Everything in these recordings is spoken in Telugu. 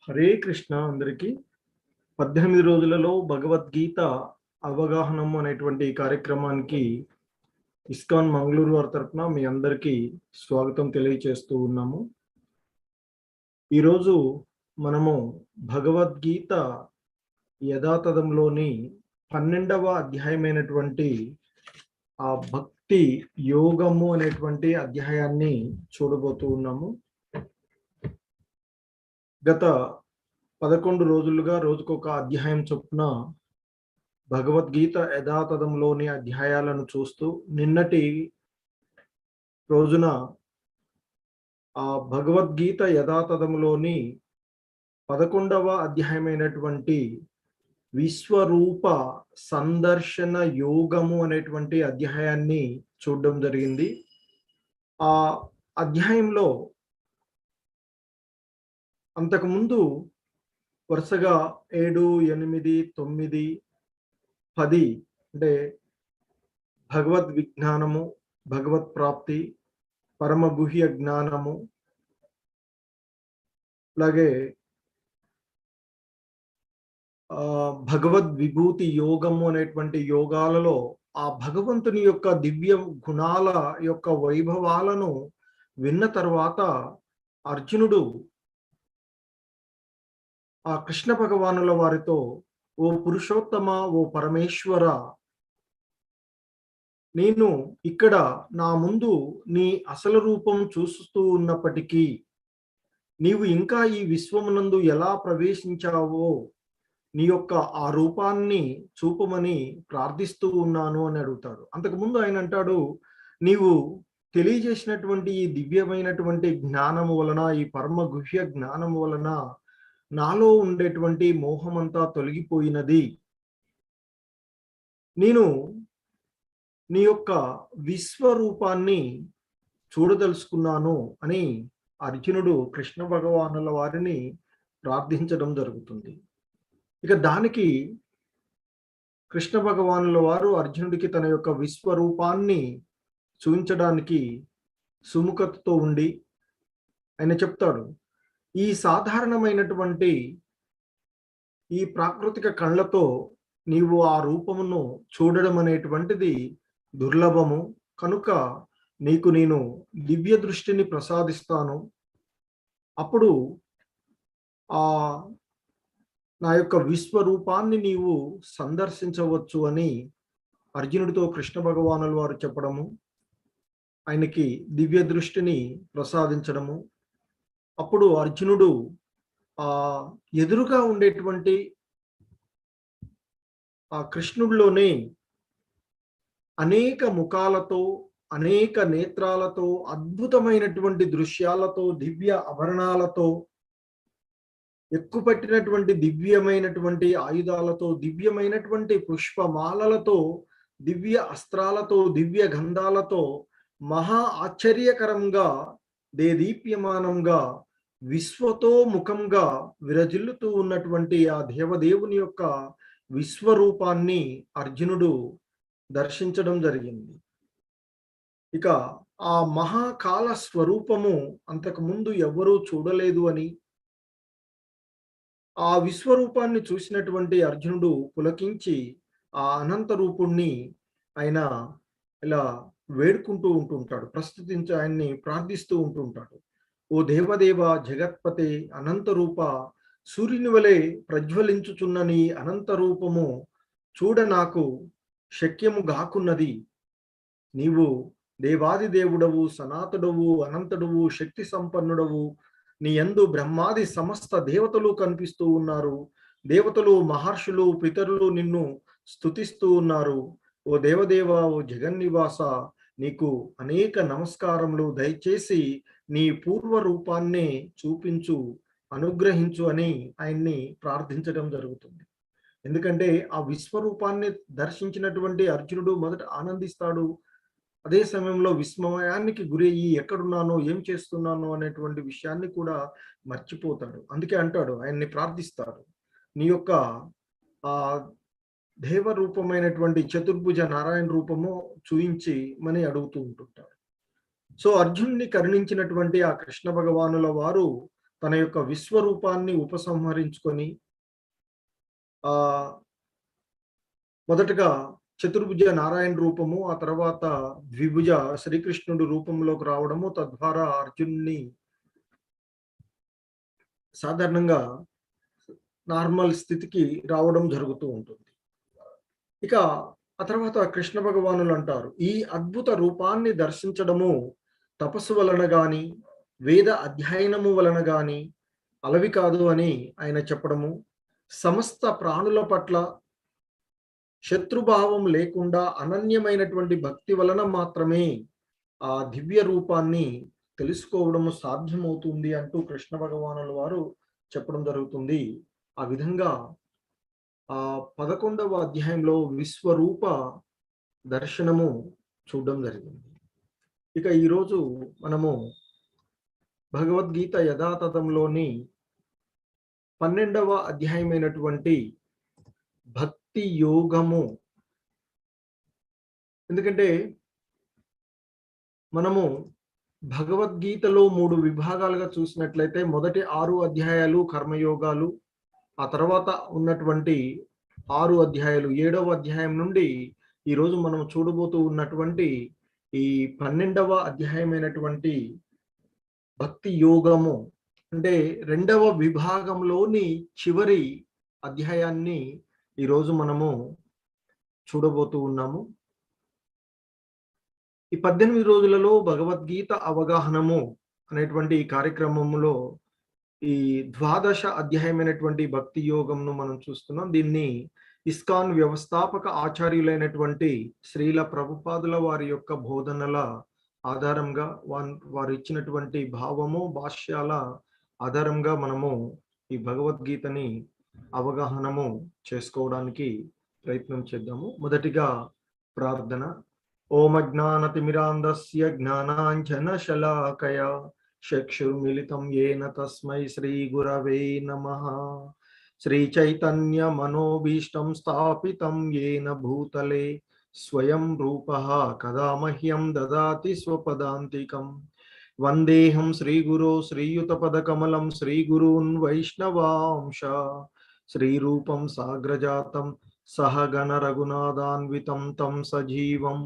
హరే కృష్ణ అందరికీ 18 రోజులలో భగవద్గీత అవగాహనము అనేటువంటి ఈ కార్యక్రమానికి ఇస్కాన్ మంగళూరు వారి తరపున మీ అందరికీ స్వాగతం తెలియచేస్తూ ఉన్నాము. ఈరోజు మనము భగవద్గీత యథాతథంలోని 12వ అధ్యాయమైనటువంటి ఆ భక్తి యోగము అనేటువంటి అధ్యాయాన్ని చూడబోతూ ఉన్నాము. గత 11 రోజులుగా రోజుకొక అధ్యాయం చొప్పున భగవద్గీత యథాతథంలోని అధ్యాయాలను చూస్తూ నిన్నటి రోజున ఆ భగవద్గీత యథాతథంలోని 11వ అధ్యాయమైనటువంటి విశ్వరూప సందర్శన యోగము అనేటువంటి అధ్యాయాన్ని చూడడం జరిగింది. ఆ అధ్యాయంలో అంతకుముందు వరుసగా 7, 8, 9, 10 అంటే భగవద్ విజ్ఞానము, భగవత్ ప్రాప్తి, పరమ గుహ్య జ్ఞానము, అలాగే భగవద్ విభూతి యోగము అనేటువంటి యోగాలలో ఆ భగవంతుని యొక్క దివ్య గుణాల యొక్క వైభవాలను విన్న తర్వాత అర్జునుడు ఆ కృష్ణ భగవానుల వారితో, ఓ పురుషోత్తమ, ఓ పరమేశ్వర, నేను ఇక్కడ నా ముందు నీ అసలు రూపం చూస్తూ ఉన్నప్పటికీ నీవు ఇంకా ఈ విశ్వమునందు ఎలా ప్రవేశించావో నీ యొక్క ఆ రూపాన్ని చూపమని ప్రార్థిస్తూ ఉన్నాను అని అడుగుతాడు. అంతకుముందు ఆయన అంటాడు, నీవు తెలియజేసినటువంటి ఈ దివ్యమైనటువంటి జ్ఞానము వలన, ఈ పరమ గుహ్య జ్ఞానము వలన నాలో ఉండేటువంటి మోహమంతా తొలగిపోయినది. నేను నీ యొక్క విశ్వరూపాన్ని చూడదలుచుకున్నాను అని అర్జునుడు కృష్ణ భగవానుల వారిని ప్రార్థించడం జరుగుతుంది. ఇక దానికి కృష్ణ భగవానుల వారు అర్జునుడికి తన యొక్క విశ్వరూపాన్ని చూపించడానికి సుముఖతతో ఉండి ఆయన చెప్తాడు, ఈ సాధారణమైనటువంటి ఈ ప్రాకృతిక కళ్ళతో నీవు ఆ రూపమును చూడడం అనేటువంటిది దుర్లభము, కనుక నీకు నేను దివ్య దృష్టిని ప్రసాదిస్తాను. అప్పుడు ఆ నా యొక్క విశ్వరూపాన్ని నీవు సందర్శించవచ్చు అని అర్జునుడితో కృష్ణ భగవానుల వారు చెప్పడము, ఆయనకి దివ్య దృష్టిని ప్రసాదించడము. అప్పుడు అర్జునుడు ఆ ఎదురుగా ఉండేటువంటి ఆ కృష్ణుడిలోనే అనేక ముఖాలతో, అనేక నేత్రాలతో, అద్భుతమైనటువంటి దృశ్యాలతో, దివ్య ఆభరణాలతో, ఎక్కుపట్టినటువంటి దివ్యమైనటువంటి ఆయుధాలతో, దివ్యమైనటువంటి పుష్పమాలలతో, దివ్య అస్త్రాలతో, దివ్య గంధాలతో మహా ఆశ్చర్యకరంగా, దేదీప్యమానంగా, విశ్వతో ముఖంగా విరజిల్లుతూ ఉన్నటువంటి ఆ దేవదేవుని యొక్క విశ్వరూపాన్ని అర్జునుడు దర్శించడం జరిగింది. ఇక ఆ మహాకాల స్వరూపము అంతకుముందు ఎవరూ చూడలేదు అని, ఆ విశ్వరూపాన్ని చూసినటువంటి అర్జునుడు పులకించి ఆ అనంత రూపుణ్ణి ఆయన ఇలా వేడుకుంటూ ఉంటుంటాడు, ఆయన్ని ప్రార్థిస్తూ ఉంటుంటాడు. ఓ దేవదేవ, జగత్పతే, అనంత రూప, సూర్యుని వలె ప్రజ్వలించుచున్న నీ అనంత రూపము చూడ నాకు శక్యము గాకున్నది. నీవు దేవాది దేవుడవు, సనాతుడవు, అనంతుడవు, శక్తి సంపన్నుడవు. నీ యందు బ్రహ్మాది సమస్త దేవతలు కనిపిస్తూ ఉన్నారు. దేవతలు, మహర్షులు, పితరులు నిన్ను స్తుతిస్తూ ఉన్నారు. ఓ దేవదేవ, ఓ జగన్నివాస, నీకు అనేక నమస్కారములు. దయచేసి నీ పూర్వ రూపాన్నే చూపించు, అనుగ్రహించు అని ఆయన్ని ప్రార్థించడం జరుగుతుంది. ఎందుకంటే ఆ విశ్వరూపాన్ని దర్శించినటువంటి అర్జునుడు మొదట ఆనందిస్తాడు. అదే సమయంలో విస్మయానికి గురయ్యి ఎక్కడున్నానో, ఏం చేస్తున్నానో అనేటువంటి విషయాన్ని కూడా మర్చిపోతాడు. అందుకే అంటాడు, ఆయన్ని ప్రార్థిస్తాడు, నీ యొక్క ఆ దేవ రూపమైనటువంటి చతుర్భుజ నారాయణ రూపము చూయించి మని అడుగుతూ ఉంటుంటాడు. సో అర్జునుని కరుణించినటువంటి ఆ కృష్ణ భగవానుల వారు తన యొక్క విశ్వరూపాన్ని ఉపసంహరించుకొని ఆహ్, మొదటగా చతుర్భుజ నారాయణ రూపము, ఆ తర్వాత ద్విభుజ శ్రీకృష్ణుడు రూపంలోకి రావడము, తద్వారా అర్జునుడిని సాధారణంగా నార్మల్ స్థితికి రావడం జరుగుతూ ఉంటుంది. ఇక ఆ తర్వాత కృష్ణ భగవానులు అంటారు, ఈ అద్భుత రూపాన్ని దర్శించడము తపస్సు వలన గాని, వేద అధ్యయనము వలన గాని అలవి కాదు అని ఆయన చెప్పడము, సమస్త ప్రాణుల పట్ల శత్రుభావం లేకుండా అనన్యమైనటువంటి భక్తి వలన మాత్రమే ఆ దివ్య రూపాన్ని తెలుసుకోవడము సాధ్యమవుతుంది అంటూ కృష్ణ భగవానుల వారు చెప్పడం జరుగుతుంది. ఆ విధంగా 11వ అధ్యాయంలో విశ్వరూప దర్శనము చూడడం జరిగింది. ఇక ఈరోజు మనము భగవద్గీత యథాతథంలోని 12వ అధ్యాయమైనటువంటి భక్తి యోగము. ఎందుకంటే మనము భగవద్గీతలో 3 విభాగాలుగా చూసినట్లయితే మొదటి 6 అధ్యాయాలు కర్మయోగాలు, ఆ తర్వాత ఉన్నటువంటి 6 అధ్యాయాలు 7వ అధ్యాయం నుండి ఈరోజు మనం చూడబోతూ ఉన్నటువంటి ఈ 12వ అధ్యాయమైనటువంటి భక్తి యోగము, అంటే 2వ విభాగంలోని చివరి అధ్యాయాన్ని ఈరోజు మనము చూడబోతూ ఉన్నాము. ఈ 18 రోజులలో భగవద్గీత అవగాహనము అనేటువంటి ఈ కార్యక్రమంలో ఈ ద్వాదశ అధ్యాయమైనటువంటి భక్తి యోగంను మనం చూస్తున్నాం. దీన్ని ఇస్కాన్ వ్యవస్థాపక ఆచార్యులైనటువంటి శ్రీల ప్రభుపాదుల వారి యొక్క బోధనల ఆధారంగా వారు ఇచ్చినటువంటి భావము, భాష్యాల ఆధారంగా మనము ఈ భగవద్గీతని అవగాహనము చేసుకోవడానికి ప్రయత్నం చేద్దాము. మొదటిగా ప్రార్థన. ఓం అజ్ఞానతిమిరాంధస్య జ్ఞానాంజనశలాకయా చక్షుర్మిలితం येन తస్మై శ్రీగురవే నమః. శ్రీచైతన్యమనోభీష్టం స్థాపితం येन భూతలే స్వయం రూపః కదా మహ్యం దదాతి స్వపదాంతికం. వందేహం శ్రీగురో శ్రీయుతపదకమలం శ్రీగురూన్ వైష్ణవాంశ శ్రీరూపం సాగ్రజాతం సహగణ రఘునాథాన్వితం తం సజీవం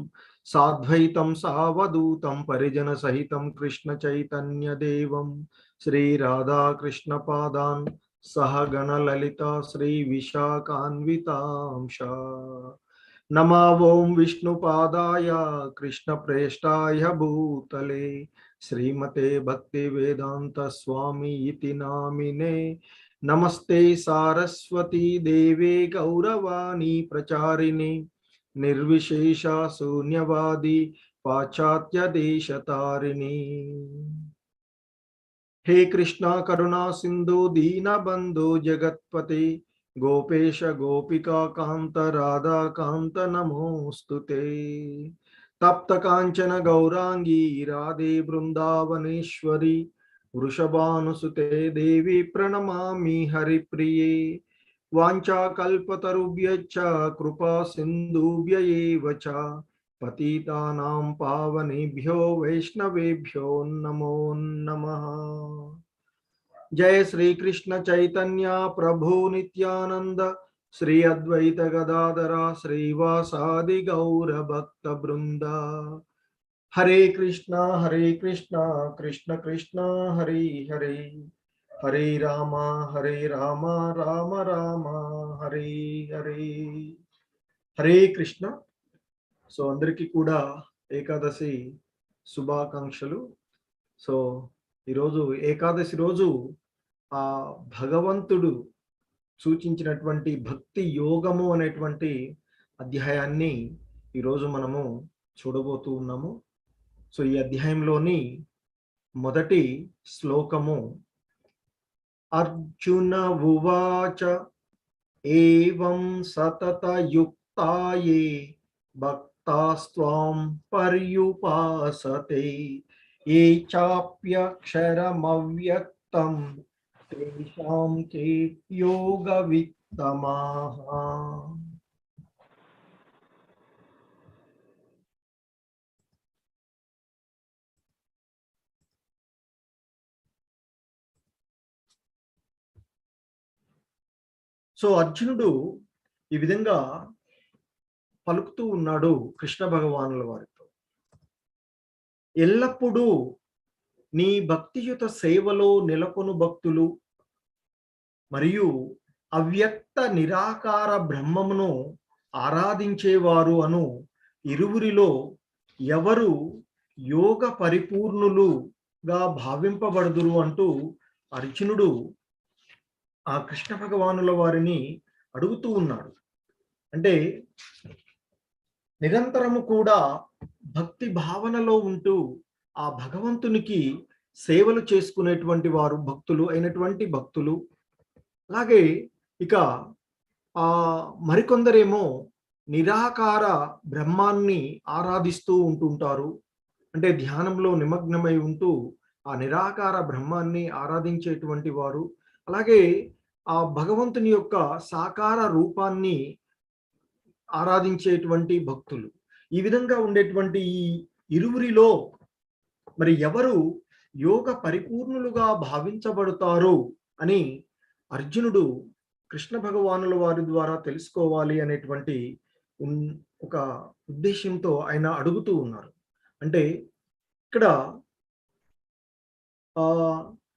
సాద్వైతం సావధూతం పరిజన సహితం కృష్ణ చైతన్య దేవం శ్రీ రాధాకృష్ణ పాదాన్ సహగణ లలిత శ్రీ విశాఖాన్వితాంశ. నమో ఓం విష్ణుపాదాయ కృష్ణ ప్రేష్టాయ భూతలే శ్రీమతే భక్తి వేదాంత స్వామి ఇతి నామినే. నమస్తే సారస్వతీ దేవే గౌరవాణి ప్రచారిణి నిర్విశేష శూన్యవాది పాశ్చాత్య దేశతారిణి. हे कृष्णा करुणा सिंधु दीन बंधु जगतपते गोपेश गोपिका कांत राधा कांत नमोस्तुते. तप्त कांचन गौरांगी राधे वृंदावनेश्वरी वृषभानुसुते देवी प्रणमामि हरिप्रिये. वाञ्छाकल्पतरुभ्यश्च कृपा सिन्धुभ्य एव च पतितानां पावनेभ्यो वैष्णवेभ्यो नमो नमः. जय श्री कृष्ण चैतन्य प्रभु नित्यानंद श्री अद्वैत गदाधर श्रीवासादि गौर भक्त वृंद. हरे कृष्णा कृष्ण कृष्ण हरे हरे हरे राम राम राम हरे हरे. हरे कृष्ण. సో అందరికీ కూడా ఏకాదశి శుభాకాంక్షలు. సో ఈరోజు ఏకాదశి రోజు ఆ భగవంతుడు సూచించినటువంటి భక్తి యోగము అనేటువంటి అధ్యాయాన్ని ఈరోజు మనము చూడబోతూ ఉన్నాము. సో ఈ అధ్యాయంలోని మొదటి శ్లోకము అర్జున ఉవాచ ఏవం సతత యుక్తాయే భక్తాస్త్వాం పర్యుపాసతే ఏ చాప్యక్షరమవ్యక్తం తేషాం కే యోగవిత్తమాః. సో అర్జునుడు ఈ విధంగా పలుకుతూ ఉన్నాడు కృష్ణ భగవానుల వారితో. ఎల్లప్పుడూ నీ భక్తియుత సేవలో నెలకొను భక్తులు మరియు అవ్యక్త నిరాకార బ్రహ్మమును ఆరాధించేవారు అను ఇరువురిలో ఎవరు యోగ పరిపూర్ణులుగా భావింపబడుదురు అంటూ అర్జునుడు ఆ కృష్ణ భగవానుల వారిని అడుగుతూ ఉన్నాడు. అంటే నిరంతరము కూడా భక్తి భావనలో ఉంటూ ఆ భగవంతునికి సేవలు చేసుకునేటువంటి వారు భక్తులు అయినటువంటి భక్తులు. అలాగే ఇక మరికొందరేమో నిరాకార బ్రహ్మాన్ని ఆరాధిస్తూ ఉంటుంటారు. అంటే ధ్యానంలో నిమగ్నమై ఉంటూ ఆ నిరాకార బ్రహ్మాన్ని ఆరాధించేటువంటి వారు. అలాగే ఆ భగవంతుని యొక్క సాకార రూపాన్ని ఆరాధించేటువంటి భక్తులు. ఈ విధంగా ఉండేటువంటి ఈ ఇరువురిలో మరి ఎవరు యోగ పరిపూర్ణులుగా భావించబడతారు అని అర్జునుడు కృష్ణ భగవానుల వారి ద్వారా తెలుసుకోవాలి అనేటువంటి ఒక ఉద్దేశంతో ఆయన అడుగుతూ ఉన్నారు. అంటే ఇక్కడ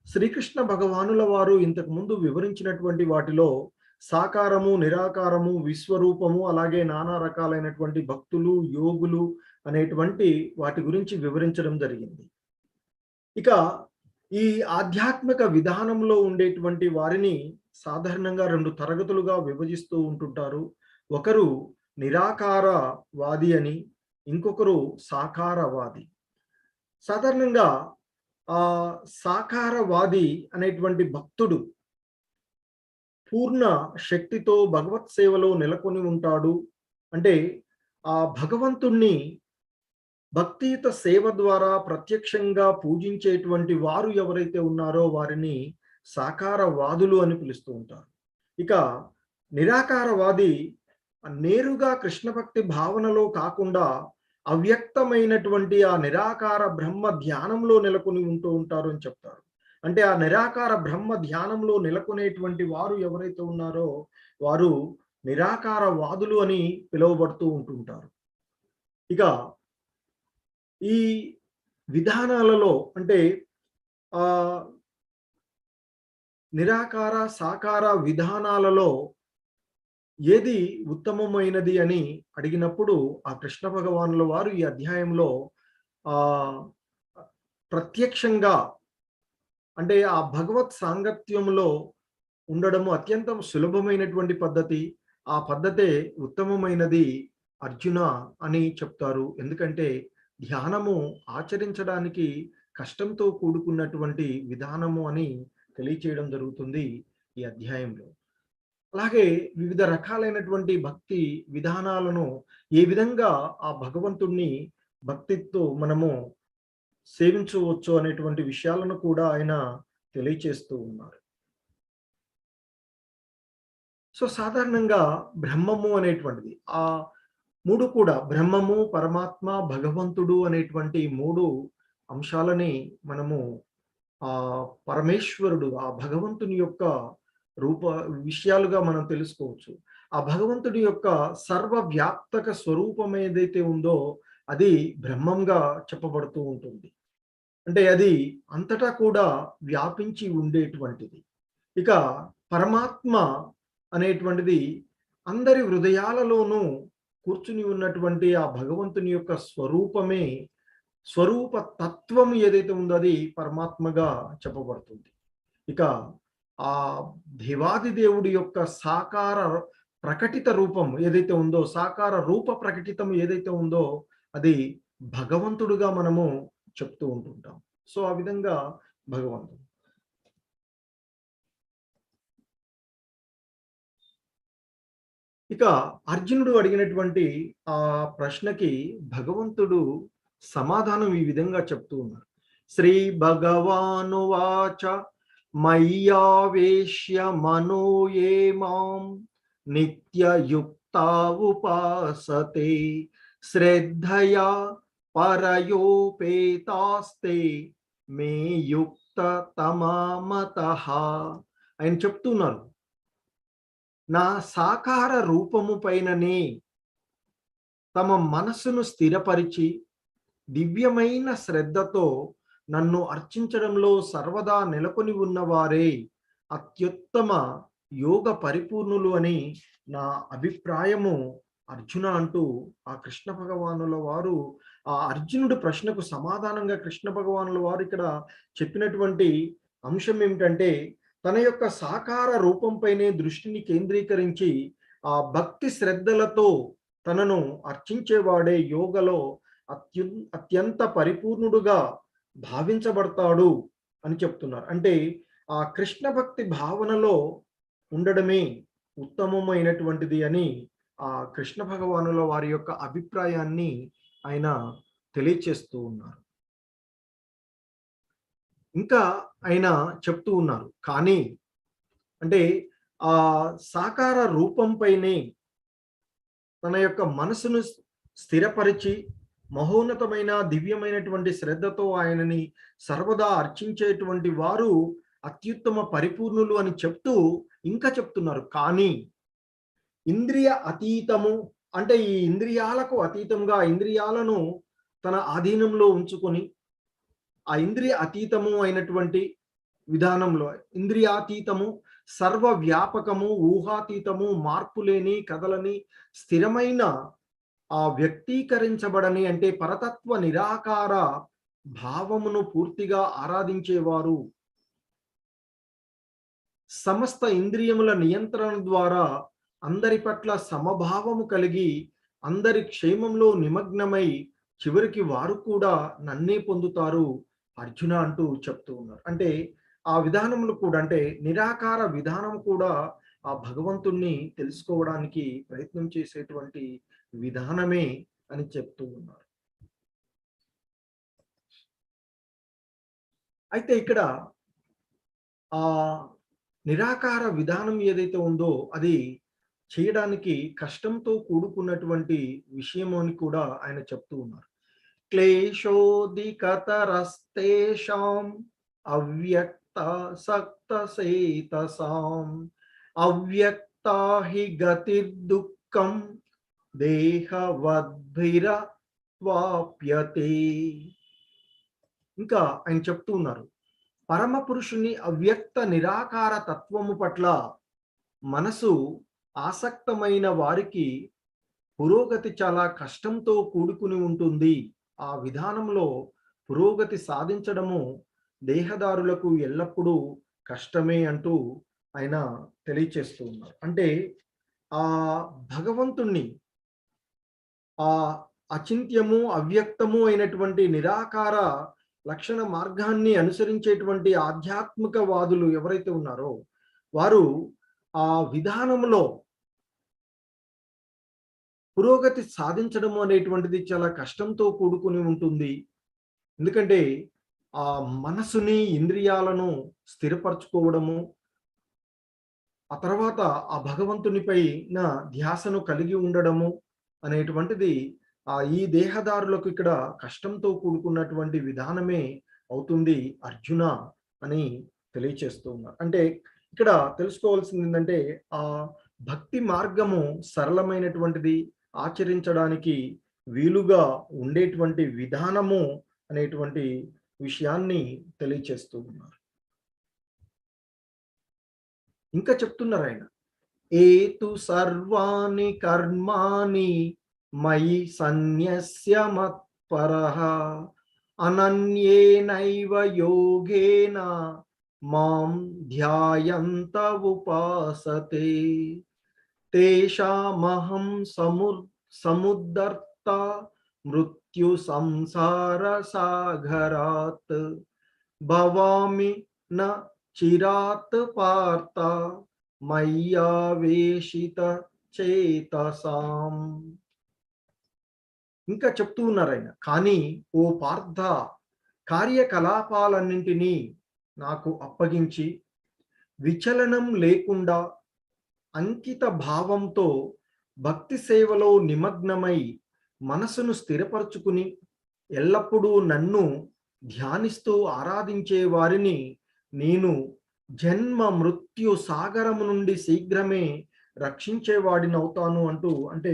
శ్రీకృష్ణ భగవానుల వారు ఇంతకు ముందు వివరించినటువంటి వాటిలో సాకారము, నిరాకారము, విశ్వరూపము, అలాగే నానా రకాలైనటువంటి భక్తులు, యోగులు అనేటువంటి వాటి గురించి వివరించడం జరిగింది. ఇక ఈ ఆధ్యాత్మిక విధానంలో ఉండేటువంటి వారిని సాధారణంగా 2 తరగతులుగా విభజిస్తూ ఉంటుంటారు. ఒకరు నిరాకారవాది అని, ఇంకొకరు సాకారవాది. సాధారణంగా సాకారవాది అనేటువంటి భక్తుడు పూర్ణ శక్తితో భగవత్ సేవలో నెలకొని ఉంటాడు. అంటే ఆ భగవంతుణ్ణి భక్తియుత సేవ ద్వారా ప్రత్యక్షంగా పూజించేటువంటి వారు ఎవరైతే ఉన్నారో వారిని సాకారవాదులు అని పిలుస్తూ ఉంటారు. ఇక నిరాకారవాది నేరుగా కృష్ణ భక్తి భావనలో కాకుండా అవ్యక్తమైనటువంటి ఆ నిరాకార బ్రహ్మ ధ్యానంలో నెలకొని ఉంటూ ఉంటారు అని చెప్తారు. అంటే ఆ నిరాకార బ్రహ్మ ధ్యానంలో నెలకొనేటువంటి వారు ఎవరైతే ఉన్నారో వారు నిరాకారవాదులు అని పిలువబడుతూ ఉంటుంటారు. ఇక ఈ విధానాలలో అంటే నిరాకార సాకార విధానాలలో ఏది ఉత్తమమైనది అని అడిగినప్పుడు ఆ కృష్ణ భగవానుల వారు ఈ అధ్యాయంలో ప్రత్యక్షంగా అంటే ఆ భగవత్ సాంగత్యంలో ఉండడము అత్యంత సులభమైనటువంటి పద్ధతి. ఆ పద్ధతే ఉత్తమమైనది అర్జున అని చెప్తారు. ఎందుకంటే ధ్యానము ఆచరించడానికి కష్టంతో కూడుకున్నటువంటి విధానము అని తెలియచేయడం జరుగుతుంది ఈ అధ్యాయంలో. అలాగే వివిధ రకాలైనటువంటి భక్తి విధానాలను ఏ విధంగా ఆ భగవంతుణ్ణి భక్తితో మనము సేవించవచ్చు అనేటువంటి విషయాలను కూడా ఆయన తెలియచేస్తూ ఉన్నారు. సో సాధారణంగా బ్రహ్మము అనేటువంటిది ఆ 3 కూడా బ్రహ్మము, పరమాత్మ, భగవంతుడు అనేటువంటి 3 అంశాలని మనము పరమేశ్వరుడు ఆ భగవంతుని యొక్క రూప విషయాలుగా మనం తెలుసుకోవచ్చు. ఆ భగవంతుడి యొక్క సర్వవ్యాప్తక స్వరూపం ఏదైతే ఉందో అది బ్రహ్మంగా చెప్పబడుతూ ఉంటుంది. అంటే అది అంతటా కూడా వ్యాపించి ఉండేటువంటిది. ఇక పరమాత్మ అనేటువంటిది అందరి హృదయాలలోనూ కూర్చుని ఉన్నటువంటి ఆ భగవంతుని యొక్క స్వరూపమే, స్వరూప తత్వం ఏదైతే ఉందో అది పరమాత్మగా చెప్పబడుతుంది. ఇక ఆ దేవాది దేవుడి యొక్క సాకార ప్రకటిత రూపం ఏదైతే ఉందో, సాకార రూప ప్రకటితం ఏదైతే ఉందో అది భగవంతుడుగా మనము చెప్తూ ఉంటుంటాం. సో ఆ విధంగా భగవంతుడు. ఇక అర్జునుడు అడిగినటువంటి ఆ ప్రశ్నకి భగవంతుడు సమాధానం ఈ విధంగా చెప్తూ ఉన్నారు. శ్రీ భగవానువాచ మయ్యావేశ్య మనో ఏ మాం నిత్యయుక్తా ఉపాసతే శ్రద్ధయా పరయోపేతాస్తే మే యుక్త తమామతః. ఆయన చెప్తున్నారు నా సాకార రూపము పైననే తమ మనస్సును స్థిరపరిచి దివ్యమైన శ్రద్ధతో నన్ను అర్చించడంలో సర్వదా నెలకొని ఉన్నవారే అత్యుత్తమ యోగ పరిపూర్ణులు అని నా అభిప్రాయము అర్జున అంటూ ఆ కృష్ణ భగవానుల వారు ఆ అర్జునుడి ప్రశ్నకు సమాధానంగా కృష్ణ భగవానుల వారు ఇక్కడ చెప్పినటువంటి అంశం ఏమిటంటే తన యొక్క సాకార రూపంపైనే దృష్టిని కేంద్రీకరించి ఆ భక్తి శ్రద్ధలతో తనను అర్చించేవాడే యోగలో అత్యంత పరిపూర్ణుడుగా భావించబడతాడు అని చెప్తున్నారు. అంటే ఆ కృష్ణ భక్తి భావనలో ఉండడమే ఉత్తమమైనటువంటిది అని ఆ కృష్ణ భగవానుల వారి యొక్క అభిప్రాయాన్ని ఆయన తెలియచేస్తూ ఉన్నారు. ఇంకా ఆయన చెప్తూ ఉన్నారు కానీ అంటే ఆ సాకార రూపంపైనే తన యొక్క మనసును స్థిరపరిచి మహోన్నతమైన దివ్యమైనటువంటి శ్రద్ధతో ఆయనని సర్వదా అర్చించేటువంటి వారు అత్యుత్తమ పరిపూర్ణులు అని చెప్తూ ఇంకా చెప్తున్నారు. కానీ ఇంద్రియ అతీతము అంటే ఈ ఇంద్రియాలకు అతీతంగా ఇంద్రియాలను తన ఆధీనంలో ఉంచుకొని ఆ ఇంద్రియ అతీతము అయినటువంటి విధానంలో ఇంద్రియాతీతము సర్వ వ్యాపకము ఊహాతీతము మార్పులేని కదలని స్థిరమైన ఆ వ్యక్తీకరించబడని అంటే పరతత్వ నిరాకార భావమును పూర్తిగా ఆరాధించేవారు సమస్త ఇంద్రియముల నియంత్రణ ద్వారా అందరి పట్ల సమభావము కలిగి అందరి క్షేమంలో నిమగ్నమై చివరికి వారు కూడా నన్నే పొందుతారు అర్జున అంటూ చెప్తూ ఉన్నారు. అంటే ఆ విధానములు కూడా అంటే నిరాకార విధానం కూడా ఆ భగవంతుణ్ణి తెలుసుకోవడానికి ప్రయత్నం చేసేటువంటి విధానమే అని చెప్తూ ఉన్నారు. అయితే ఇక్కడ ఆ నిరాకార విధానం ఏదైతే ఉందో అది చేయడానికి కష్టంతో కూడుకున్నటువంటి విషయం అని కూడా ఆయన చెప్తూ ఉన్నారు. క్లేశోదికతరస్తేషాం అవ్యక్త సక్తసేతసాం అవ్యక్తా హి గతిర్దుఃఖం దేహవద్భిరవాప్యతే. ఇంకా ఆయన చెప్తూ ఉన్నారు పరమ పురుషుని అవ్యక్త నిరాకార తత్వము పట్ల మనసు ఆసక్తమైన వారికి పురోగతి చాలా కష్టంతో కూడుకుని ఉంటుంది. ఆ విధానంలో పురోగతి సాధించడము దేహదారులకు ఎల్లప్పుడూ కష్టమే అంటూ ఆయన తెలియచేస్తూ ఉన్నారు. అంటే ఆ భగవంతుణ్ణి ఆ అచింత్యము అవ్యక్తము అయినటువంటి నిరాకార లక్షణ మార్గాన్ని అనుసరించేటువంటి ఆధ్యాత్మిక వాదులు ఎవరైతే ఉన్నారో వారు ఆ విధానంలో పురోగతి సాధించడము అనేటువంటిది చాలా కష్టంతో కూడుకుని ఉంటుంది. ఎందుకంటే ఆ మనసుని ఇంద్రియాలను స్థిరపరచుకోవడము ఆ తర్వాత ఆ భగవంతునిపై ధ్యాసను కలిగి ఉండడము అనేటువంటిది ఈ దేహదారులకు ఇక్కడ కష్టంతో కూడుకున్నటువంటి విధానమే అవుతుంది అర్జున అని తెలియచేస్తూ ఉన్నారు. అంటే ఇక్కడ తెలుసుకోవాల్సింది ఏంటంటే ఆ భక్తి మార్గము సరళమైనటువంటిది ఆచరించడానికి వీలుగా ఉండేటువంటి విధానము అనేటువంటి విషయాన్ని తెలియచేస్తూ ఉన్నారు. ఇంకా చెప్తున్నారు ఆయన ఏతు సర్వాణి కర్మాణి మయి సన్యస్య మత్పరః అనన్యేనైవ యోగేన మాం ధ్యాయంత ఉపాసతే తేషామహం సముద్ధర్త మృత్యు సంసార సాగరాత్ భవామి న చిరాత్ పార్థ మయ్యావేశిత చేతసాం. ఇంకా చెప్తూ ఉన్నారు ఆయన కానీ ఓ పార్థ కార్యకలాపాలన్నింటినీ నాకు అప్పగించి విచలనం లేకుండా అంకిత భావంతో భక్తి సేవలో నిమగ్నమై మనసును స్థిరపరచుకుని ఎల్లప్పుడూ నన్ను ధ్యానిస్తూ ఆరాధించే వారిని నేను జన్మ మృత్యు సాగరము నుండి శీఘ్రమే రక్షించేవాడిని అవుతాను అంటూ, అంటే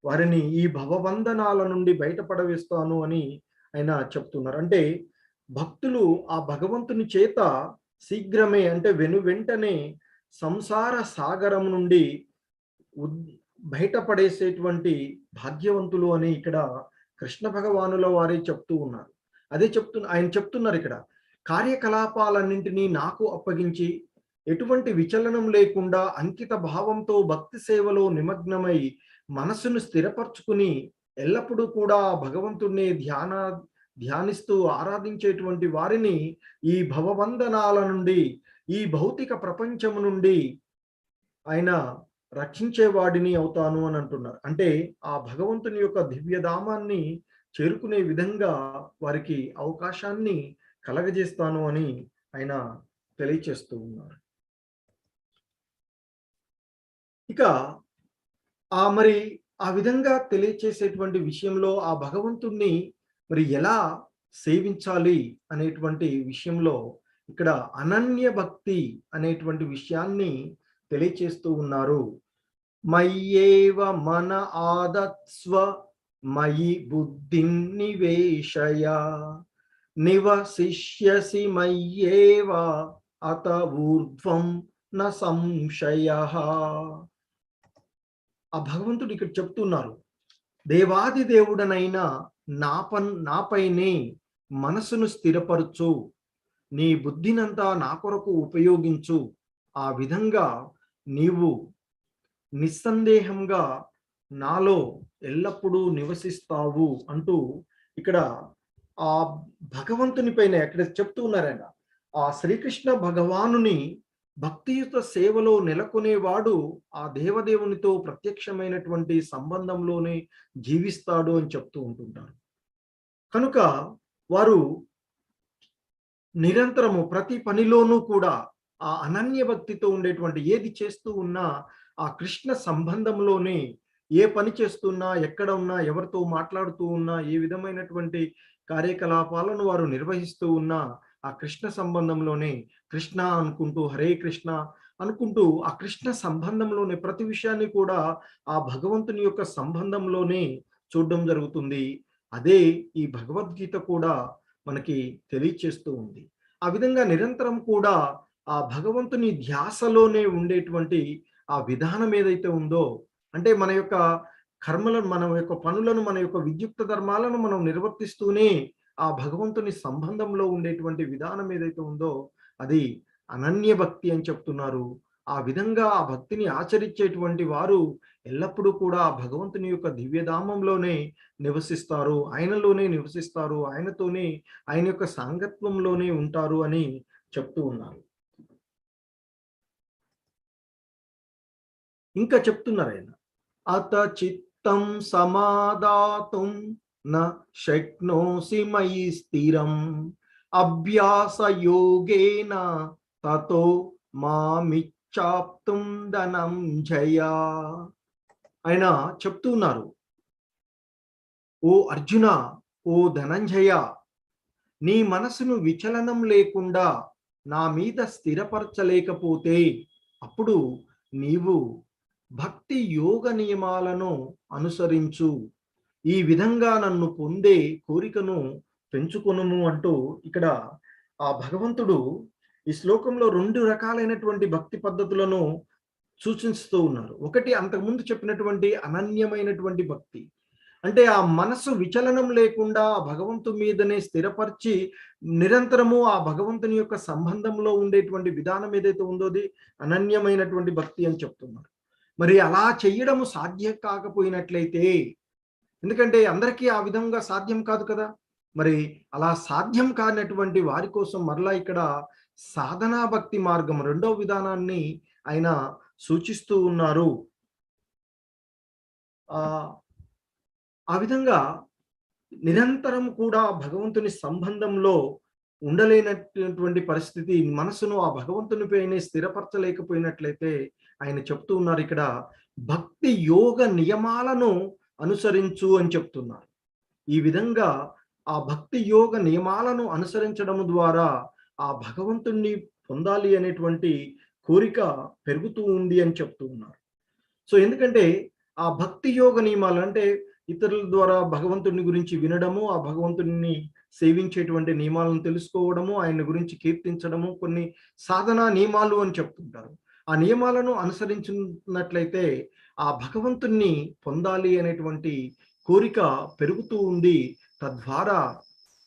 వారిని ఈ భవబంధనాల నుండి బయటపడవేస్తాను అని ఆయన చెప్తున్నారు. అంటే భక్తులు ఆ భగవంతుని చేత శీఘ్రమే, అంటే వెనువెంటనే సంసార సాగరం నుండి ఉద్ బయటపడేసేటువంటి భాగ్యవంతులు అని ఇక్కడ కృష్ణ భగవానుల వారే చెప్తూ ఉన్నారు. అదే ఆయన చెప్తున్నారు ఇక్కడ, కార్యకలాపాలన్నింటినీ నాకు అప్పగించి ఎటువంటి విచలనం లేకుండా అంకిత భావంతో భక్తి సేవలో నిమగ్నమై మనసును స్థిరపరచుకుని ఎల్లప్పుడూ కూడా భగవంతుణ్ణి ధ్యానిస్తూ ఆరాధించేటువంటి వారిని ఈ భవబంధనాల నుండి, ఈ భౌతిక ప్రపంచం నుండి ఆయన రక్షించేవాడిని అవుతాను అని అంటున్నారు. అంటే ఆ భగవంతుని యొక్క దివ్యధామాన్ని చేరుకునే విధంగా వారికి అవకాశాన్ని కలగజేస్తాను అని ఆయన తెలియచేస్తూ ఉన్నారు. ఇక మరి ఆ విధంగా తెలియచేసేటువంటి విషయంలో ఆ భగవంతుణ్ణి మరి ఎలా సేవించాలి అనేటువంటి విషయంలో ఇక్కడ అనన్య భక్తి అనేటువంటి విషయాన్ని తెలియచేస్తూ ఉన్నారు. మయ్యేవ మన ఆదత్స్వ మయి బుద్ధిం నివేశయ నివసిష్యసి మయ్యేవ అత ఊర్ధ్వం న సంశయః. ఆ భగవంతుడు ఇక్కడ చెప్తున్నారు, దేవాది దేవుడనైనా నాపైనే మనసును స్థిరపరచు, నీ బుద్ధినంతా నా కొరకు ఉపయోగించు, ఆ విధంగా నీవు నిస్సందేహంగా నాలో ఎల్లప్పుడూ నివసిస్తావు అంటూ ఇక్కడ ఆ భగవంతుని పైన ఎక్కడ చెప్తూ ఉన్నారైనా, ఆ శ్రీకృష్ణ భగవానుని భక్తియుత సేవలో నెలకొనేవాడు ఆ దేవదేవునితో ప్రత్యక్షమైనటువంటి సంబంధంలోనే జీవిస్తాడు అని చెప్తూ ఉంటుంటారు. కనుక వారు నిరంతరము ప్రతి పనిలోనూ కూడా ఆ అనన్య భక్తితో ఉండేటువంటి, ఏది చేస్తూ ఉన్నా ఆ కృష్ణ సంబంధంలోనే, ఏ పని చేస్తున్నా, ఎక్కడ ఉన్నా, ఎవరితో మాట్లాడుతూ ఉన్నా, ఏ విధమైనటువంటి కార్యకలాపాలను వారు నిర్వహిస్తూ ఉన్నా ఆ కృష్ణ సంబంధంలోనే, కృష్ణ అనుకుంటూ, హరే కృష్ణ అనుకుంటూ ఆ కృష్ణ సంబంధంలోనే ప్రతి విషయాన్ని కూడా ఆ భగవంతుని యొక్క సంబంధంలోనే చూడడం జరుగుతుంది. అదే ఈ భగవద్గీత కూడా మనకి తెలియచేస్తూ ఉంది. ఆ విధంగా నిరంతరం కూడా ఆ భగవంతుని ధ్యాసలోనే ఉండేటువంటి ఆ విధానం ఏదైతే ఉందో, అంటే మన యొక్క కర్మలను, మన యొక్క పనులను, మన యొక్క విద్యుక్త ధర్మాలను మనం నిర్వర్తిస్తూనే ఆ భగవంతుని సంబంధంలో ఉండేటువంటి విధానం ఏదైతే ఉందో అది అనన్య భక్తి అని చెప్తున్నారు. ఆ విధంగా ఆ భక్తిని ఆచరించేటువంటి వారు ఎల్లప్పుడూ కూడా ఆ భగవంతుని యొక్క దివ్యధామంలోనే నివసిస్తారు, ఆయనలోనే నివసిస్తారు, ఆయనతోనే, ఆయన యొక్క సాంగత్వంలోనే ఉంటారు అని చెప్తూ ఉన్నారు. ఇంకా చెప్తున్నారు ఆయన, అత చిత్తం సమాదాతుం న శక్నోసి మయి స్థిరం అభ్యాస యోగేన తతో మామిచ్చాప్తుం ధనంజయ. ఆయన చెప్తున్నారు, ఓ అర్జున, ఓ ధనంజయ, నీ మనసును విచలనం లేకుండా నా మీద స్థిరపరచలేకపోతే అప్పుడు నీవు భక్తి యోగ నియమాలను అనుసరించు, ఈ విధంగా నన్ను పొందే కోరికను పెంచుకొనుము అంటూ ఇక్కడ ఆ భగవంతుడు ఈ శ్లోకంలో 2 రకాలైనటువంటి భక్తి పద్ధతులను సూచిస్తూ ఉన్నారు. ఒకటి, అంతకుముందు చెప్పినటువంటి అనన్యమైనటువంటి భక్తి, అంటే ఆ మనసు విచలనం లేకుండా భగవంతుని మీదనే స్థిరపరిచి నిరంతరము ఆ భగవంతుని యొక్క సంబంధంలో ఉండేటువంటి విధానం ఏదైతే ఉందో అది అనన్యమైనటువంటి భక్తి అని చెప్తున్నారు. మరి అలా చెయ్యడము సాధ్యం కాకపోయినట్లయితే, ఎందుకంటే అందరికీ ఆ విధంగా సాధ్యం కాదు కదా, మరి అలా సాధ్యం కానటువంటి వారి కోసం మరలా ఇక్కడ సాధనా భక్తి మార్గం, 2వ విధానాన్ని ఆయన సూచిస్తూ ఉన్నారు. ఆ విధంగా నిరంతరం కూడా భగవంతుని సంబంధంలో ఉండలేనటువంటి పరిస్థితి, మనసును ఆ భగవంతునిపైనే స్థిరపరచలేకపోయినట్లయితే ఆయన చెప్తూ ఉన్నారు ఇక్కడ, భక్తి యోగ నియమాలను అనుసరించు అని చెప్తున్నారు. ఈ విధంగా ఆ భక్తి యోగ నియమాలను అనుసరించడం ద్వారా ఆ భగవంతుణ్ణి పొందాలి అనేటువంటి కోరిక పెరుగుతూ ఉంది అని చెప్తూ ఉన్నారు. సో ఎందుకంటే ఆ భక్తి యోగ నియమాలు అంటే ఇతరుల ద్వారా భగవంతుడిని గురించి వినడము, ఆ భగవంతుడిని సేవించేటువంటి నియమాలను తెలుసుకోవడము, ఆయన గురించి కీర్తించడము, కొన్ని సాధనా నియమాలు అని చెప్తుంటారు. ఆ నియమాలను అనుసరించినట్లయితే ఆ భగవంతుణ్ణి పొందాలి అనేటువంటి కోరిక పెరుగుతూ ఉంది. తద్వారా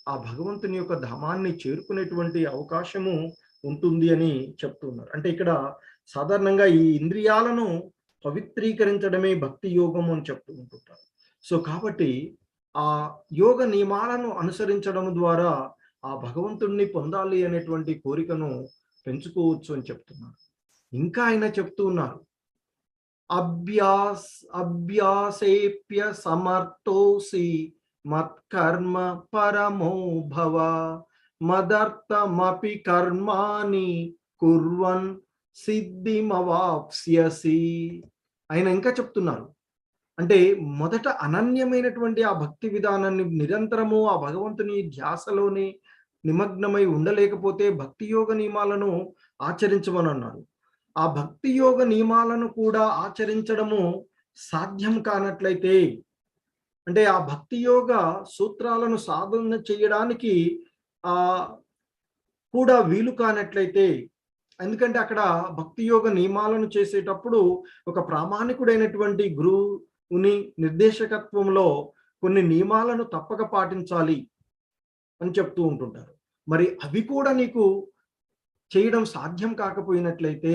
ఆ భగవంతుని యొక్క ధామాన్ని చేరుకునేటువంటి అవకాశము ఉంటుంది అని చెప్తున్నారు. అంటే ఇక్కడ సాధారణంగా ఈ ఇంద్రియాలను పవిత్రీకరించడమే భక్తి యోగము అని చెప్తూ ఉంటుంటారు. సో కాబట్టి ఆ యోగ నియమాలను అనుసరించడం ద్వారా ఆ భగవంతుణ్ణి పొందాలి అనేటువంటి కోరికను పెంచుకోవచ్చు అని చెప్తున్నారు. ఇంకా ఆయన చెప్తూ ఉన్నారు, అభ్యాసేప్య సమర్థోసి మత్కర్మ పరమో భవ మదర్థమపి కర్మాని కుర్వన్ సిద్ధిమవాప్స్యసి. ఆయన ఇంకా చెప్తున్నారు, అంటే మొదట అనన్యమైనటువంటి ఆ భక్తి విధానాన్ని నిరంతరము ఆ భగవంతుని ధ్యాసలోనే నిమగ్నమై ఉండలేకపోతే భక్తి యోగ నియమాలను ఆచరించమని అన్నారు. ఆ భక్తి యోగ నియమాలను కూడా ఆచరించడము సాధ్యం కానట్లయితే, అంటే ఆ భక్తి యోగ సూత్రాలను సాధన చేయడానికి ఆ కూడా వీలు కానట్లయితే, ఎందుకంటే అక్కడ భక్తి యోగ నియమాలను చేసేటప్పుడు ఒక ప్రామాణికుడైనటువంటి గురువుని నిర్దేశకత్వంలో కొన్ని నియమాలను తప్పక పాటించాలి అని చెప్తూ ఉంటుంటారు. మరి అవి కూడా నీకు చేయడం సాధ్యం కాకపోయినట్లయితే,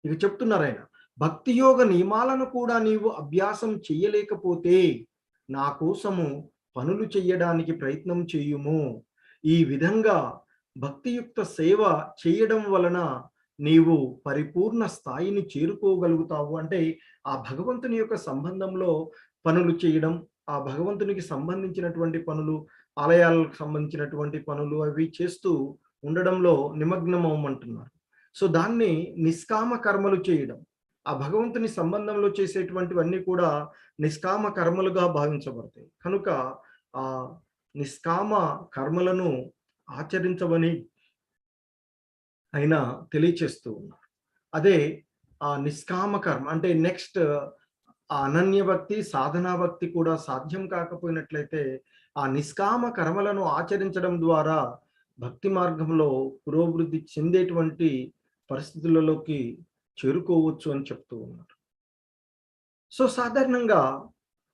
ఇక చెప్తున్నారు ఆయన, భక్తి యోగ నియమాలను కూడా నీవు అభ్యాసం చెయ్యలేకపోతే నా కోసము పనులు చెయ్యడానికి ప్రయత్నం చేయుము. ఈ విధంగా భక్తియుక్త సేవ చేయడం వలన నీవు పరిపూర్ణ స్థాయిని చేరుకోగలుగుతావు. అంటే ఆ భగవంతుని యొక్క సంబంధంలో పనులు చేయడం, ఆ భగవంతునికి సంబంధించినటువంటి పనులు, ఆలయాలకు సంబంధించినటువంటి పనులు అవి చేస్తూ ఉండడంలో నిమగ్నం అవ్వమంటున్నారు. సో దాన్ని నిష్కామ కర్మలు చేయడం, ఆ భగవంతుని సంబంధంలో చేసేటువంటివన్నీ కూడా నిష్కామ కర్మలుగా భావించబడతాయి. కనుక ఆ నిష్కామ కర్మలను ఆచరించమని ఆయన తెలియచేస్తూ ఉన్నారు. అదే ఆ నిష్కామ కర్మ అంటే నెక్స్ట్ ఆ అనన్య భక్తి, సాధనా భక్తి కూడా సాధ్యం కాకపోయినట్లయితే ఆ నిష్కామ కర్మలను ఆచరించడం ద్వారా భక్తి మార్గంలో పురోభివృద్ధి చెందేటువంటి పరిస్థితులలోకి చేరుకోవచ్చు అని చెప్తూ ఉన్నారు. సో సాధారణంగా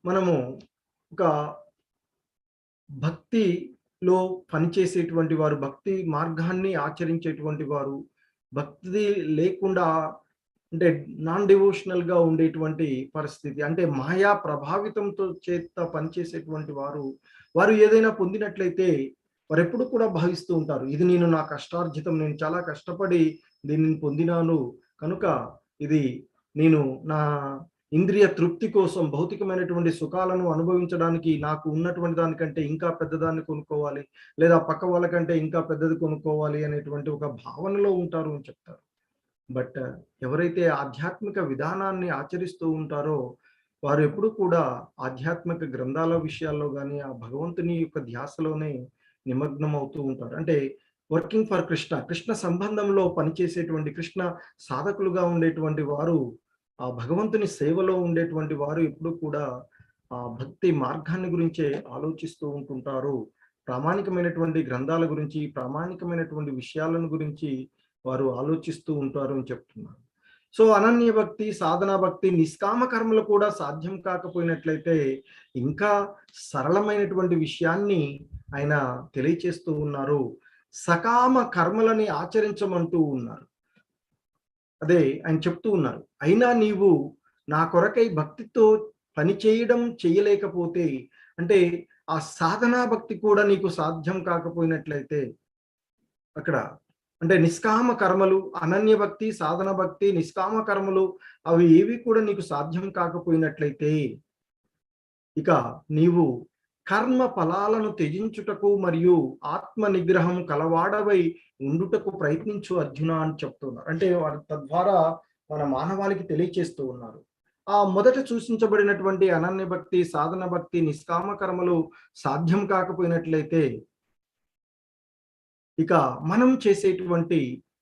మనము ఒక భక్తిలో పనిచేసేటువంటి వారు, భక్తి మార్గాన్ని ఆచరించేటువంటి వారు, భక్తి లేకుండా అంటే నాన్ డివోషనల్‌గా ఉండేటువంటి పరిస్థితి. అంటే మాయా ప్రభావితంతో చేత పనిచేసేటువంటి వారు, వారు ఏదైనా పొందినట్లయితే వారెప్పుడు కూడా భావిస్తూ ఉంటారు, ఇది నేను నా కష్టార్జితం, నేను చాలా కష్టపడి దీనిని పొందినాను. కనుక ఇది నేను నా ఇంద్రియ తృప్తి కోసం భౌతికమైనటువంటి సుఖాలను అనుభవించడానికి నాకు ఉన్నటువంటి దానికంటే ఇంకా పెద్దదాన్ని కొనుక్కోవాలి, లేదా పక్క వాళ్ళకంటే ఇంకా పెద్దది కొనుక్కోవాలి అనేటువంటి ఒక భావనలో ఉంటారు అని చెప్తారు. బట్ ఎవరైతే ఆధ్యాత్మిక విధానాన్ని ఆచరిస్తూ ఉంటారో వారు ఎప్పుడు కూడా ఆధ్యాత్మిక గ్రంథాల విషయాల్లో గాని, ఆ భగవంతుని యొక్క ధ్యాసలోనే నిమగ్నం అవుతూ ఉంటారు. అంటే వర్కింగ్ ఫర్ కృష్ణ, కృష్ణ సంబంధంలో పనిచేసేటువంటి కృష్ణ సాధకులుగా ఉండేటువంటి వారు, ఆ భగవంతుని సేవలో ఉండేటువంటి వారు ఎప్పుడు కూడా ఆ భక్తి మార్గాన్ని గురించే ఆలోచిస్తూ ఉంటుంటారు. ప్రామాణికమైనటువంటి గ్రంథాల గురించి, ప్రామాణికమైనటువంటి విషయాలను గురించి వారు ఆలోచిస్తూ ఉంటారు అని చెప్తున్నారు. సో అనన్య భక్తి, సాధనా భక్తి, నిష్కామ కర్మలు కూడా సాధ్యం కాకపోయినట్లయితే ఇంకా సరళమైనటువంటి విషయాన్ని ఆయన తెలియచేస్తూ ఉన్నారు. సకామ కర్మలని ఆచరించమంటూ ఉన్నారు. అదే ఆయన చెప్తూ ఉన్నారు, అయినా నీవు నా కొరకై భక్తితో పని చేయడం చేయలేకపోతే, అంటే ఆ సాధనా భక్తి కూడా నీకు సాధ్యం కాకపోయినట్లయితే, అక్కడ అంటే నిష్కామ కర్మలు, అనన్య భక్తి, సాధన భక్తి, నిష్కామ కర్మలు అవి ఏవి కూడా నీకు సాధ్యం కాకపోయినట్లయితే, ఇక నీవు కర్మ ఫలాలను త్యజించుటకు మరియు ఆత్మ నిగ్రహం కలవాడవై ఉండుటకు ప్రయత్నించు అర్జున అని చెప్తున్నారు. అంటే వారు తద్వారా మన మానవాళికి తెలియచేస్తూ ఉన్నారు. ఆ మొదట సూచించబడినటువంటి అనన్య భక్తి, సాధన భక్తి, నిష్కామ కర్మలు సాధ్యం కాకపోయినట్లయితే, ఇక మనం చేసేటువంటి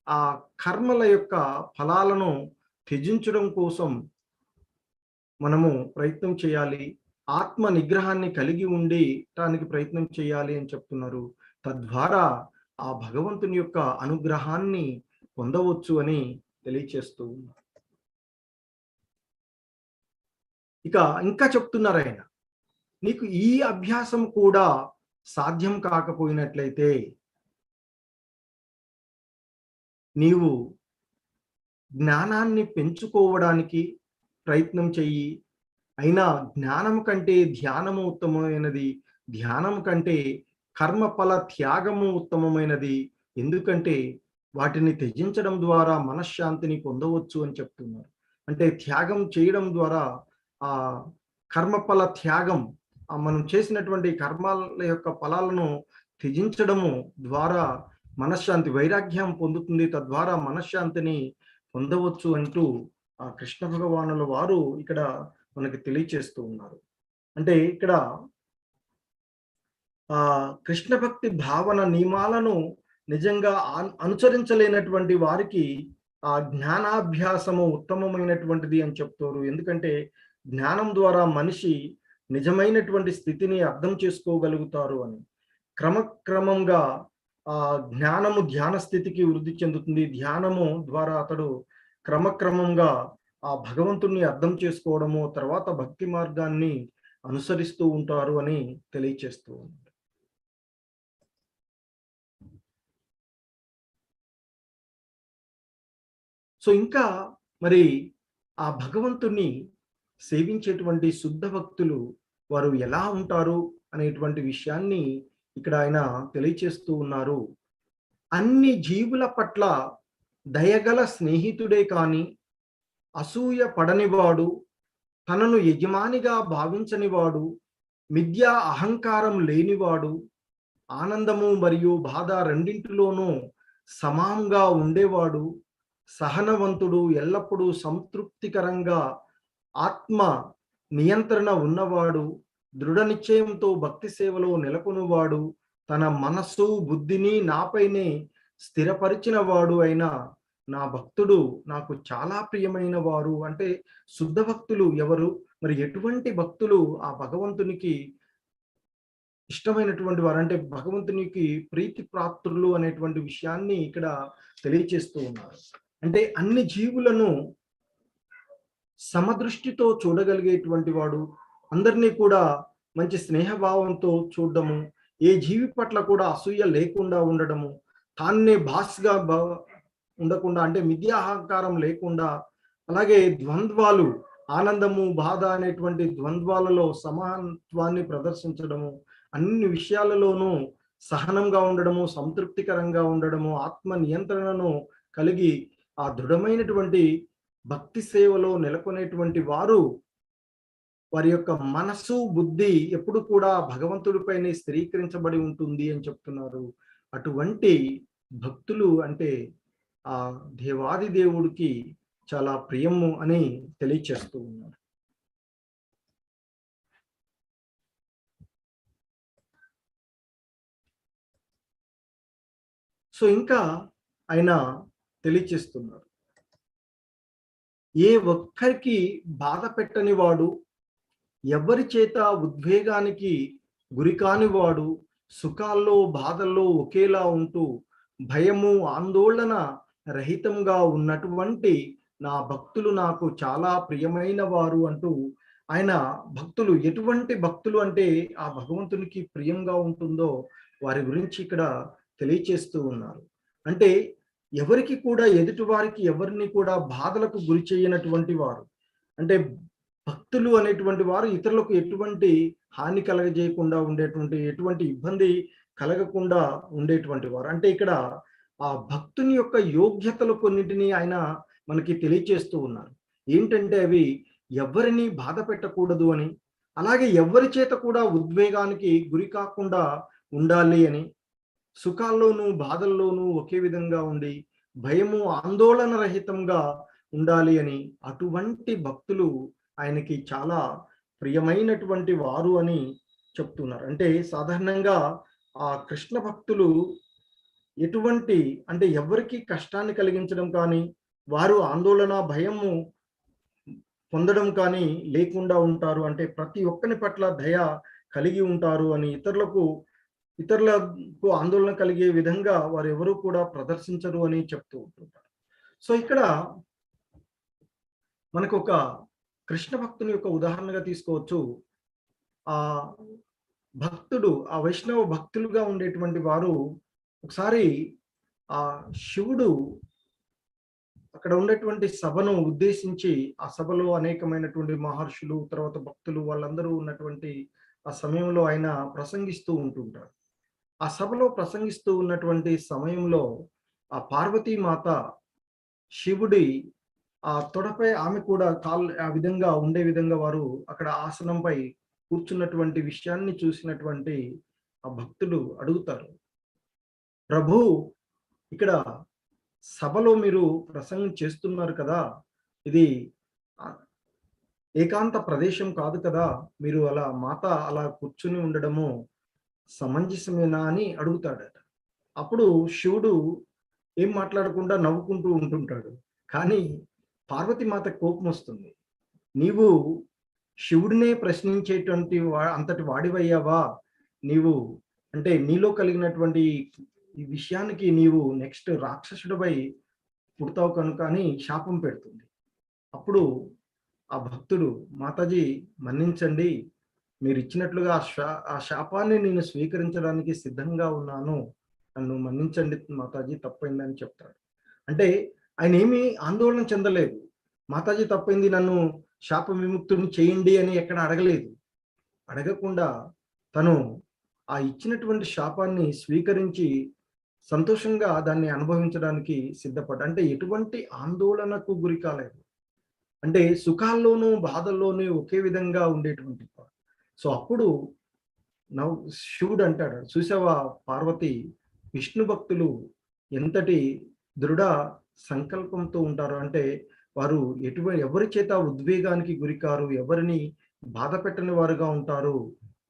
ఆ కర్మల యొక్క ఫలాలను త్యజించడం కోసం మనము ప్రయత్నం చేయాలి. ఆత్మ నిగ్రహాన్ని కలిగి ఉండటానికి ప్రయత్నం చేయాలి అని చెప్తున్నారు. తద్వారా ఆ భగవంతుని యొక్క అనుగ్రహాన్ని పొందవచ్చు అని తెలియచేస్తూ ఉన్నారు. ఇంకా చెప్తున్నారాయన. నీకు ఈ అభ్యాసం కూడా సాధ్యం కాకపోయినట్లయితే నీవు జ్ఞానాన్ని పెంచుకోవడానికి ప్రయత్నం చెయ్యి. అయినా జ్ఞానం కంటే ధ్యానము ఉత్తమమైనది. ధ్యానం కంటే కర్మఫల త్యాగము ఉత్తమమైనది. ఎందుకంటే వాటిని త్యజించడం ద్వారా మనశ్శాంతిని పొందవచ్చు అని చెప్తున్నారు. అంటే త్యాగం చేయడం ద్వారా ఆ కర్మఫల త్యాగం, మనం చేసినటువంటి కర్మాల యొక్క ఫలాలను త్యజించడము ద్వారా మనశ్శాంతి, వైరాగ్యం పొందుతుంది. తద్వారా మనశ్శాంతిని పొందవచ్చు అంటూ ఆ కృష్ణ భగవానుల వారు ఇక్కడ మనకి తెలియచేస్తూ ఉన్నారు. అంటే ఇక్కడ ఆ కృష్ణ భక్తి భావన నియమాలను నిజంగా అనుసరించలేనటువంటి వారికి ఆ జ్ఞానాభ్యాసము ఉత్తమమైనటువంటిది అని చెప్తారు. ఎందుకంటే జ్ఞానం ద్వారా మనిషి నిజమైనటువంటి స్థితిని అర్థం చేసుకోగలుగుతారు అని. క్రమక్రమంగా ఆ జ్ఞానము ధ్యాన స్థితికి వృద్ధి చెందుతుంది. ధ్యానము ద్వారా అతడు క్రమక్రమంగా ఆ భగవంతుణ్ణి అర్థం చేసుకోవడము, తర్వాత భక్తి మార్గాన్ని అనుసరిస్తూ ఉంటారు అని తెలియచేస్తూ ఉంది. సో ఇంకా మరి ఆ భగవంతుణ్ణి సేవించేటువంటి శుద్ధ భక్తులు వారు ఎలా ఉంటారు అనేటువంటి విషయాన్ని ఇక్కడ ఆయన తెలియచేస్తూ ఉన్నారు. అన్ని జీవుల పట్ల దయగల స్నేహితుడే కాని అసూయ పడనివాడు, తనను యజమానిగా భావించనివాడు, మిథ్యా అహంకారం లేనివాడు, ఆనందము మరియు బాధ రెండింటిలోనూ సమానంగా ఉండేవాడు, సహనవంతుడు, ఎల్లప్పుడూ సంతృప్తికరంగా ఆత్మ నియంత్రణ ఉన్నవాడు, దృఢ నిశ్చయంతో భక్తి సేవలో నెలకొనువాడు, తన మనస్సు బుద్ధిని నాపైనే స్థిరపరిచిన వాడు అయిన నా భక్తుడు నాకు చాలా ప్రియమైన వారు. అంటే శుద్ధ భక్తులు ఎవరు, మరి ఎటువంటి భక్తులు ఆ భగవంతునికి ఇష్టమైనటువంటి వారు, అంటే భగవంతునికి ప్రీతి పాత్రులు అనేటువంటి విషయాన్ని ఇక్కడ తెలియచేస్తూ ఉన్నారు. అంటే అన్ని జీవులను సమదృష్టితో చూడగలిగేటువంటి వాడు, అందరినీ కూడా మంచి స్నేహభావంతో చూడడము, ఏ జీవి పట్ల కూడా అసూయ లేకుండా ఉండడము, తాన్నే బాస్గా ఉండకుండా, అంటే మిథ్యాహంకారం లేకుండా, అలాగే ద్వంద్వాలు, ఆనందము బాధ అనేటువంటి ద్వంద్వాలలో సమానత్వాన్ని ప్రదర్శించడము, అన్ని విషయాలలోనూ సహనంగా ఉండడము, సంతృప్తికరంగా ఉండడము, ఆత్మ నియంత్రణను కలిగి ఆ దృఢమైనటువంటి భక్తి సేవలో నెలకొనేటువంటి వారు, వారి యొక్క మనస్సు బుద్ధి ఎప్పుడు కూడా భగవంతుడిపైనే స్థిరీకరించబడి ఉంటుంది అని చెప్తున్నారు. అటువంటి భక్తులు అంటే ఆ దేవాది దేవుడికి చాలా ప్రియము అని తెలియచేస్తూ ఉన్నారు. సో ఇంకా ఆయన తెలియచేస్తున్నారు, ఏ ఒక్కరికి బాధ పెట్టని వాడు, ఎవరి చేత ఉద్వేగానికి గురికాని వాడు, సుఖాల్లో బాధల్లో ఒకేలా ఉంటూ భయము ఆందోళన రహితంగా ఉన్నటువంటి నా భక్తులు నాకు చాలా ప్రియమైన వారు అంటూ ఆయన భక్తులు, ఎటువంటి భక్తులు అంటే ఆ భగవంతునికి ప్రియంగా ఉంటుందో వారి గురించి ఇక్కడ తెలియచేస్తూ ఉన్నారు. అంటే ఎవరికి కూడా, ఎదుటి వారికి ఎవరిని కూడా బాధలకు గురి చేయనటువంటి వారు, అంటే భక్తులు అనేటువంటి వారు ఇతరులకు ఎటువంటి హాని కలగజేయకుండా ఉండేటువంటి, ఎటువంటి ఇబ్బంది కలగకుండా ఉండేటువంటి వారు. అంటే ఇక్కడ ఆ భక్తుని యొక్క యోగ్యతలు కొన్నింటిని ఆయన మనకి తెలియచేస్తూ ఉన్నారు. ఏంటంటే అవి ఎవరిని బాధ పెట్టకూడదు అని, అలాగే ఎవరి చేత కూడా ఉద్వేగానికి గురి కాకుండా ఉండాలి అని, సుఖాల్లోనూ బాధల్లోనూ ఒకే విధంగా ఉండి భయము ఆందోళన రహితంగా ఉండాలి అని, అటువంటి భక్తులు ఆయనకి చాలా ప్రియమైనటువంటి వారు అని చెప్తున్నారు. అంటే సాధారణంగా ఆ కృష్ణ భక్తులు ఎటువంటి, అంటే ఎవరికి కష్టాన్ని కలిగించడం కానీ, వారు ఆందోళన భయము పొందడం కానీ లేకుండా ఉంటారు. అంటే ప్రతి ఒక్కని పట్ల దయ కలిగి ఉంటారు అని, ఇతరులకు ఆందోళన కలిగే విధంగా వారెవరూ కూడా ప్రదర్శించరు అని చెప్తూ ఉంటుంటారు. సో, ఇక్కడ మనకొక కృష్ణ భక్తుని యొక్క ఉదాహరణగా తీసుకోవచ్చు. ఆహ్, ఆ వైష్ణవ భక్తులుగా ఉండేటువంటి వారు ఒకసారి శివుడు అక్కడ ఉండేటువంటి సభను ఉద్దేశించి, ఆ సభలో అనేకమైనటువంటి మహర్షులు, తర్వాత భక్తులు వాళ్ళందరూ ఉన్నటువంటి ఆ సమయంలో ఆయన ప్రసంగిస్తూ ఉంటుంటారు. ఆ సభలో ప్రసంగిస్తూ ఉన్నటువంటి సమయంలో ఆ పార్వతీమాత శివుడి ఆ తొడపై ఆమె కూడా ఆ విధంగా ఉండే విధంగా వారు అక్కడ ఆసనంపై కూర్చున్నటువంటి విషయాన్ని చూసినటువంటి ఆ భక్తులు అడుగుతారు, ప్రభూ, ఇక్కడ సభలో మీరు ప్రసంగం చేస్తున్నారు కదా! ఇది ఆహ్, ఏకాంత ప్రదేశం కాదు కదా! మీరు మాత అలా కూర్చొని ఉండడము సమంజసమేనా అని అడుగుతాడట. అప్పుడు శివుడు ఏం మాట్లాడకుండా నవ్వుకుంటూ ఉంటుంటాడు. కానీ పార్వతీమాత కోపమొస్తుంది. నీవు శివుడినే ప్రశ్నించేటువంటి అంతటి వాడివయ్యావా? నీవు అంటే నీలో కలిగినటువంటి ఈ విషయానికి నీవు నెక్స్ట్ రాక్షసుడివై పుడతావు కనుక అని శాపం పెడుతుంది. అప్పుడు ఆ భక్తుడు, మాతాజీ మన్నించండి. మీరిచ్చినట్లుగా ఆ శాపాన్ని నేను స్వీకరించడానికి సిద్ధంగా ఉన్నాను. నన్ను మన్నించండి మాతాజీ, తప్పయిందని చెప్తాడు. అంటే ఆయనేమి ఆందోళన చెందలేదు. మాతాజీ తప్పయింది, నన్ను శాప విముక్తుడిని చేయండి అని ఎక్కడ అడగలేదు. అడగకుండా తను ఆ ఇచ్చినటువంటి శాపాన్ని స్వీకరించి సంతోషంగా దాన్ని అనుభవించడానికి సిద్ధపడ్డాడు. అంటే ఎటువంటి ఆందోళనకు గురి కాలేదు. అంటే సుఖాల్లోనూ, బాధల్లోనూ ఒకే విధంగా ఉండేటువంటి వాడు. సో, అప్పుడు శివుడు అంటాడు, చూసావా పార్వతి, విష్ణు భక్తులు ఎంతటి దృఢ సంకల్పంతో ఉంటారు. అంటే వారు ఎవరి చేత ఉద్వేగానికి గురికారు, ఎవరిని బాధ పెట్టని వారుగా ఉంటారు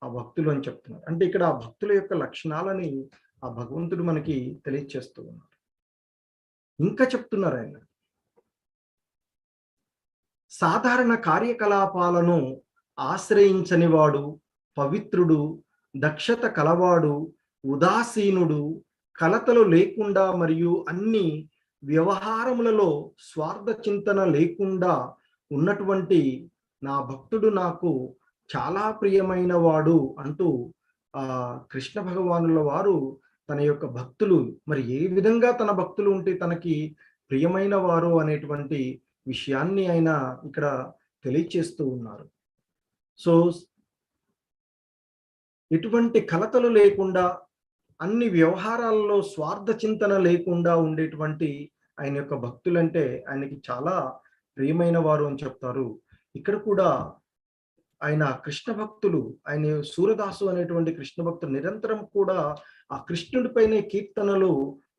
ఆ భక్తులు అని చెప్తున్నారు. అంటే ఇక్కడ ఆ భక్తుల యొక్క లక్షణాలని ఆ భగవంతుడు మనకి తెలియచేస్తూ ఉన్నారు. ఇంకా చెప్తున్నారు ఆయన, సాధారణ కార్యకలాపాలను ఆశ్రయించని వాడు, పవిత్రుడు, దక్షత కలవాడు, ఉదాసీనుడు, కలతలు లేకుండా మరియు అన్ని వ్యవహారములలో స్వార్థ చింతన లేకుండా ఉన్నటువంటి నా భక్తుడు నాకు చాలా ప్రియమైన వాడు అంటూ కృష్ణ భగవానుల వారు తన యొక్క భక్తులు మరి ఏ విధంగా తన భక్తులు ఉంటే తనకి ప్రియమైన వారు అనేటువంటి విషయాన్ని ఆయన ఇక్కడ తెలియచేస్తూ ఉన్నారు. సో, ఎటువంటి కలతలు లేకుండా, అన్ని వ్యవహారాలలో స్వార్థ చింతన లేకుండా ఉండేటువంటి ఆయన యొక్క భక్తులంటే ఆయనకి చాలా ప్రియమైన వారు అని చెప్తారు. ఇక్కడ కూడా ఆయన కృష్ణ భక్తులు, ఆయన సూరదాసు అనేటువంటి కృష్ణ భక్తులు నిరంతరం కూడా ఆ కృష్ణుడిపైనే కీర్తనలు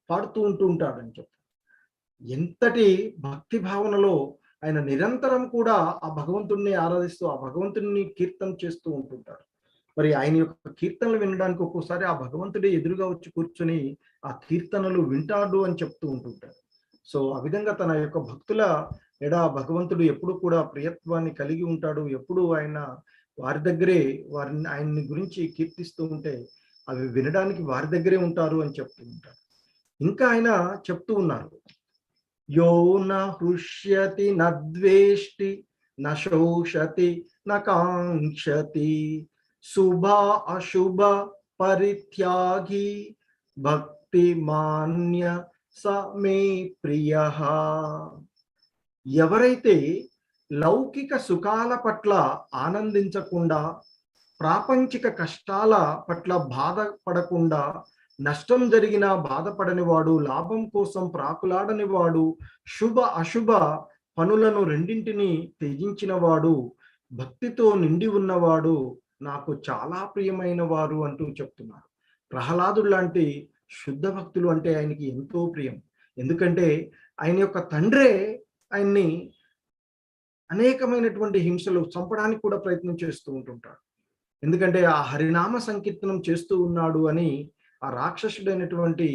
పాడుతూ ఉంటాడని చెప్తారు. ఎంతటి భక్తి భావనలో ఆయన నిరంతరం కూడా ఆ భగవంతుడిని ఆరాధిస్తూ, ఆ భగవంతుడిని కీర్తన చేస్తూ ఉంటుంటాడు. మరి ఆయన యొక్క కీర్తనలు వినడానికి ఒక్కోసారి ఆ భగవంతుడే ఎదురుగా వచ్చి కూర్చొని ఆ కీర్తనలు వింటాడు అని చెప్తూ ఉంటుంటాడు. సో, ఆ విధంగా తన యొక్క భక్తుల భగవంతుడు ఎప్పుడు కూడా ప్రియత్వాన్ని కలిగి ఉంటాడు. ఎప్పుడు ఆయన వారి దగ్గరే ఆయన్ని గురించి కీర్తిస్తూ ఉంటే అవి వినడానికి వారి దగ్గరే ఉంటారు అని చెప్తూ ఉంటారు. ఇంకా ఆయన చెప్తూ ఉన్నారు, యో న హృష్యతి న ద్వేష్టి న శోషతి న కాంక్షతి శుభ అశుభ పరిత్యాగి భక్తి మాన్య స మే ప్రియః. ఎవరైతే లౌకిక సుఖాల పట్ల ఆనందించకుండా, ప్రాపంచిక కష్టాల పట్ల బాధపడకుండా, నష్టం జరిగినా బాధపడని వాడు, లాభం కోసం ప్రాకులాడని వాడు, శుభ అశుభ పనులను రెండింటినీ త్యజించిన వాడు, భక్తితో నిండి ఉన్నవాడు నాకు చాలా ప్రియమైన వారు అంటూ చెప్తున్నారు. ప్రహ్లాదుడు లాంటి శుద్ధ భక్తులు అంటే ఆయనకి ఎంతో ప్రియం. ఎందుకంటే ఆయన యొక్క తండ్రే ఆయన్ని అనేకమైనటువంటి హింసలు చంపడానికి కూడా ప్రయత్నం చేస్తూ ఉంటుంటాడు. ఎందుకంటే ఆ హరినామ సంకీర్తనం చేస్తూ ఉన్నాడు అని ఆ రాక్షసుడైనటువంటి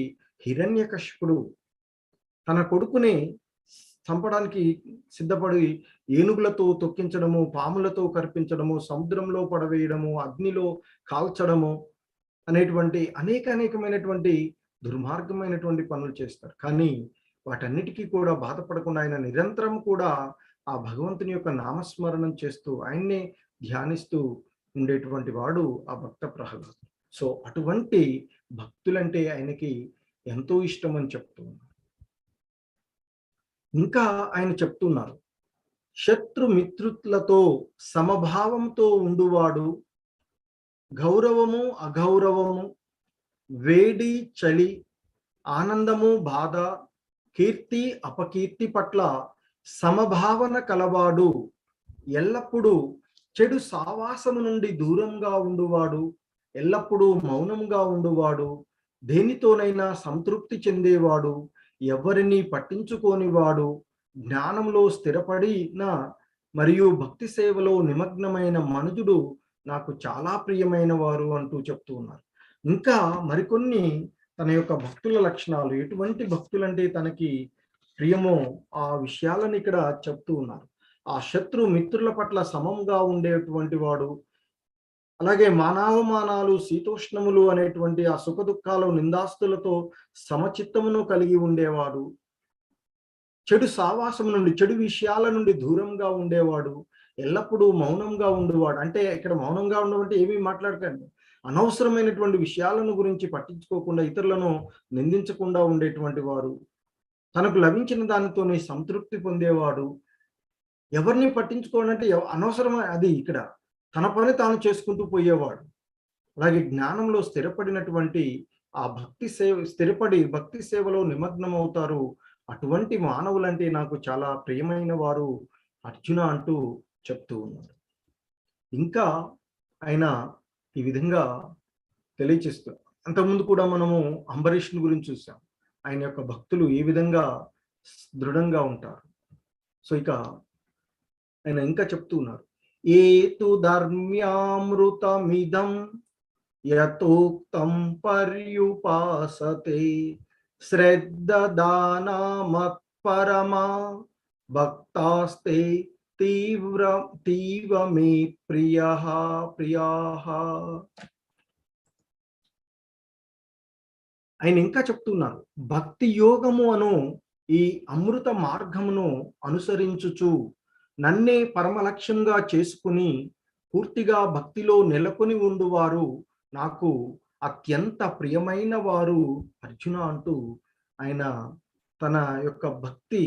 హిరణ్యకశిపుడు తన కొడుకుని చంపడానికి సిద్ధపడి ఏనుగులతో తొక్కించడము, పాములతో కరిపించడము, సముద్రంలో పడవేయడము, అగ్నిలో కాల్చడము అనేటువంటి అనేకమైనటువంటి దుర్మార్గమైనటువంటి పనులు చేస్తారు. కానీ వాటన్నిటికీ కూడా బాధపడకుండా ఆయన నిరంతరం కూడా ఆ భగవంతుని యొక్క నామస్మరణం చేస్తూ ఆయన్నే ధ్యానిస్తూ ఉండేటువంటి వాడు ఆ భక్త ప్రహ్లాదుడు. సో అటువంటి భక్తులంటే ఆయనకి ఎంతో ఇష్టం అని చెప్తూ ఉన్నారు. ఇంకా ఆయన చెప్తున్నారు, శత్రు మిత్రులతో సమభావంతో ఉండువాడు, గౌరవము అగౌరవము, వేడి చలి, ఆనందము బాధ, కీర్తి అపకీర్తి పట్ల సమభావన కలవాడు, ఎల్లప్పుడూ చెడు సావాసము నుండి దూరంగా ఉండువాడు, ఎల్లప్పుడూ మౌనంగా ఉండువాడు, దేనితోనైనా సంతృప్తి చెందేవాడు, ఎవరిని పట్టించుకోనివాడు, జ్ఞానంలో స్థిరపడిన మరియు భక్తి సేవలో నిమగ్నమైన మనుజుడు నాకు చాలా ప్రియమైన వారు అంటూ చెప్తూ ఉన్నారు. ఇంకా మరికొన్ని తన యొక్క భక్తుల లక్షణాలు, ఎటువంటి భక్తులంటే తనకి ప్రియమో ఆ విషయాలను ఇక్కడ చెప్తూ ఉన్నారు. ఆ శత్రు మిత్రుల పట్ల సమంగా ఉండేటువంటి వాడు, అలాగే మానావమానాలు శీతోష్ణములు అనేటువంటి ఆ సుఖ దుఃఖాలు నిందాస్తులతో సమచిత్తమును కలిగి ఉండేవాడు, చెడు సావాసం నుండి చెడు విషయాల నుండి దూరంగా ఉండేవాడు, ఎల్లప్పుడూ మౌనంగా ఉండేవాడు. అంటే ఇక్కడ మౌనంగా ఉండమంటే ఏమీ మాట్లాడకండి, అనవసరమైనటువంటి విషయాలను గురించి పట్టించుకోకుండా ఇతరులను నిందించకుండా ఉండేటువంటి వారు, తనకు లభించిన దానితోనే సంతృప్తి పొందేవాడు, ఎవరిని పట్టించుకోనంటే అనవసరం అది ఇక్కడ తన పని తాను చేసుకుంటూ పోయేవాడు. అలాగే జ్ఞానంలో స్థిరపడినటువంటి ఆ భక్తి సేవలో నిమగ్నం అవుతారు. అటువంటి మానవులంటే నాకు చాలా ప్రియమైన వారు అర్జున అంటూ చెప్తూ ఉన్నారు. ఇంకా ఆయన ఈ విధంగా తెలియచేస్తారు. అంతకుముందు కూడా మనము అంబరీషుని గురించి చూసాం. ఆయన యొక్క భక్తులు ఏ విధంగా దృఢంగా ఉంటారు. సో ఇక ఆయన ఇంకా చెప్తూ ఉన్నారు, ఏతు ధర్మ్యామృతమిదం యతోక్తం పర్యుపాసతే శ్రద్ధ దానా మత్పరమా భక్తాస్తే తీవ మే ప్రియాః. ఆయన ఇంకా చెప్తున్నారు, భక్తి యోగము అను ఈ అమృత మార్గమును అనుసరించుచు నన్నే పరమలక్ష్యంగా చేసుకుని పూర్తిగా భక్తిలో నెలకొని ఉండువారు నాకు అత్యంత ప్రియమైన వారు అర్జున అంటూ ఆయన తన యొక్క భక్తి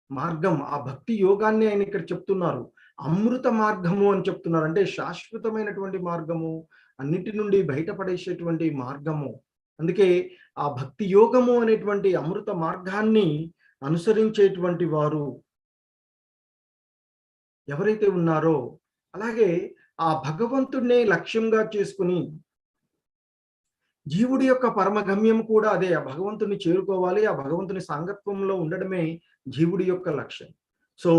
మార్గం, ఆ భక్తి యోగాన్ని ఆయన ఇక్కడ చెప్తున్నారు. అమృత మార్గము అని చెప్తున్నారు. అంటే శాశ్వతమైనటువంటి మార్గము, అన్నిటి నుండి బయటపడేసేటువంటి మార్గము. అందుకే ఆ భక్తి యోగము అనేటువంటి అమృత మార్గాన్ని అనుసరించేటువంటి వారు ఎవరైతే ఉన్నారో, అలాగే ఆ భగవంతుడినే లక్ష్యంగా చేసుకుని జీవుడి యొక్క పరమగమ్యం కూడా అదే, ఆ భగవంతుని చేరుకోవాలి, ఆ భగవంతుని సాంగత్వంలో ఉండడమే జీవుడి యొక్క లక్ష్యం. సో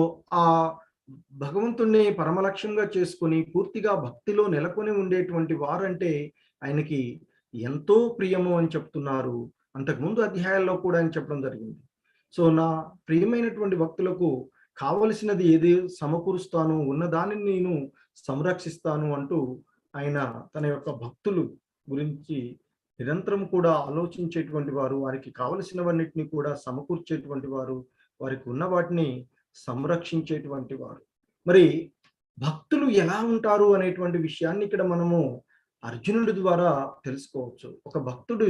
ఆ భగవంతుణ్ణి పరమలక్ష్యంగా చేసుకుని పూర్తిగా భక్తిలో నెలకొని ఉండేటువంటి వారంటే ఆయనకి ఎంతో ప్రియము అని చెప్తున్నారు. అంతకుముందు అధ్యాయాల్లో కూడా ఆయన చెప్పడం జరిగింది. సో నా ప్రియమైనటువంటి భక్తులకు కావలసినది ఏది సమకూరుస్తాను, ఉన్న దానిని నేను సంరక్షిస్తాను అంటూ ఆయన తన యొక్క భక్తులు గురించి నిరంతరం కూడా ఆలోచించేటువంటి వారు, వారికి కావలసినవన్నిటిని కూడా సమకూర్చేటువంటి వారు, వారికి ఉన్న వాటిని సంరక్షించేటువంటి వారు. మరి భక్తులు ఎలా ఉంటారు అనేటువంటి విషయాన్ని ఇక్కడ మనము అర్జునుడి ద్వారా తెలుసుకోవచ్చు. ఒక భక్తుడు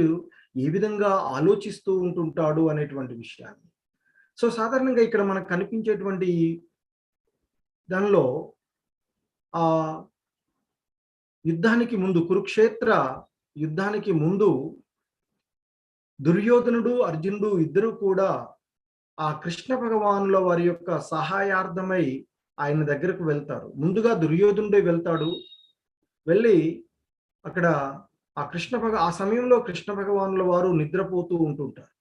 ఏ విధంగా ఆలోచిస్తూ ఉంటుంటాడు అనేటువంటి విషయాన్ని. సో సాధారణంగా ఇక్కడ మనకు కనిపించేటువంటి దానిలో ఆ యుద్ధానికి ముందు, కురుక్షేత్ర యుద్ధానికి ముందు దుర్యోధనుడు అర్జునుడు ఇద్దరు కూడా ఆ కృష్ణ భగవానుల వారి యొక్క సహాయార్థమై ఆయన దగ్గరకు వెళ్తారు. ముందుగా దుర్యోధనుడే వెళ్తాడు. వెళ్ళి అక్కడ ఆ సమయంలో కృష్ణ భగవానుల వారు నిద్రపోతూ ఉంటుంటారు.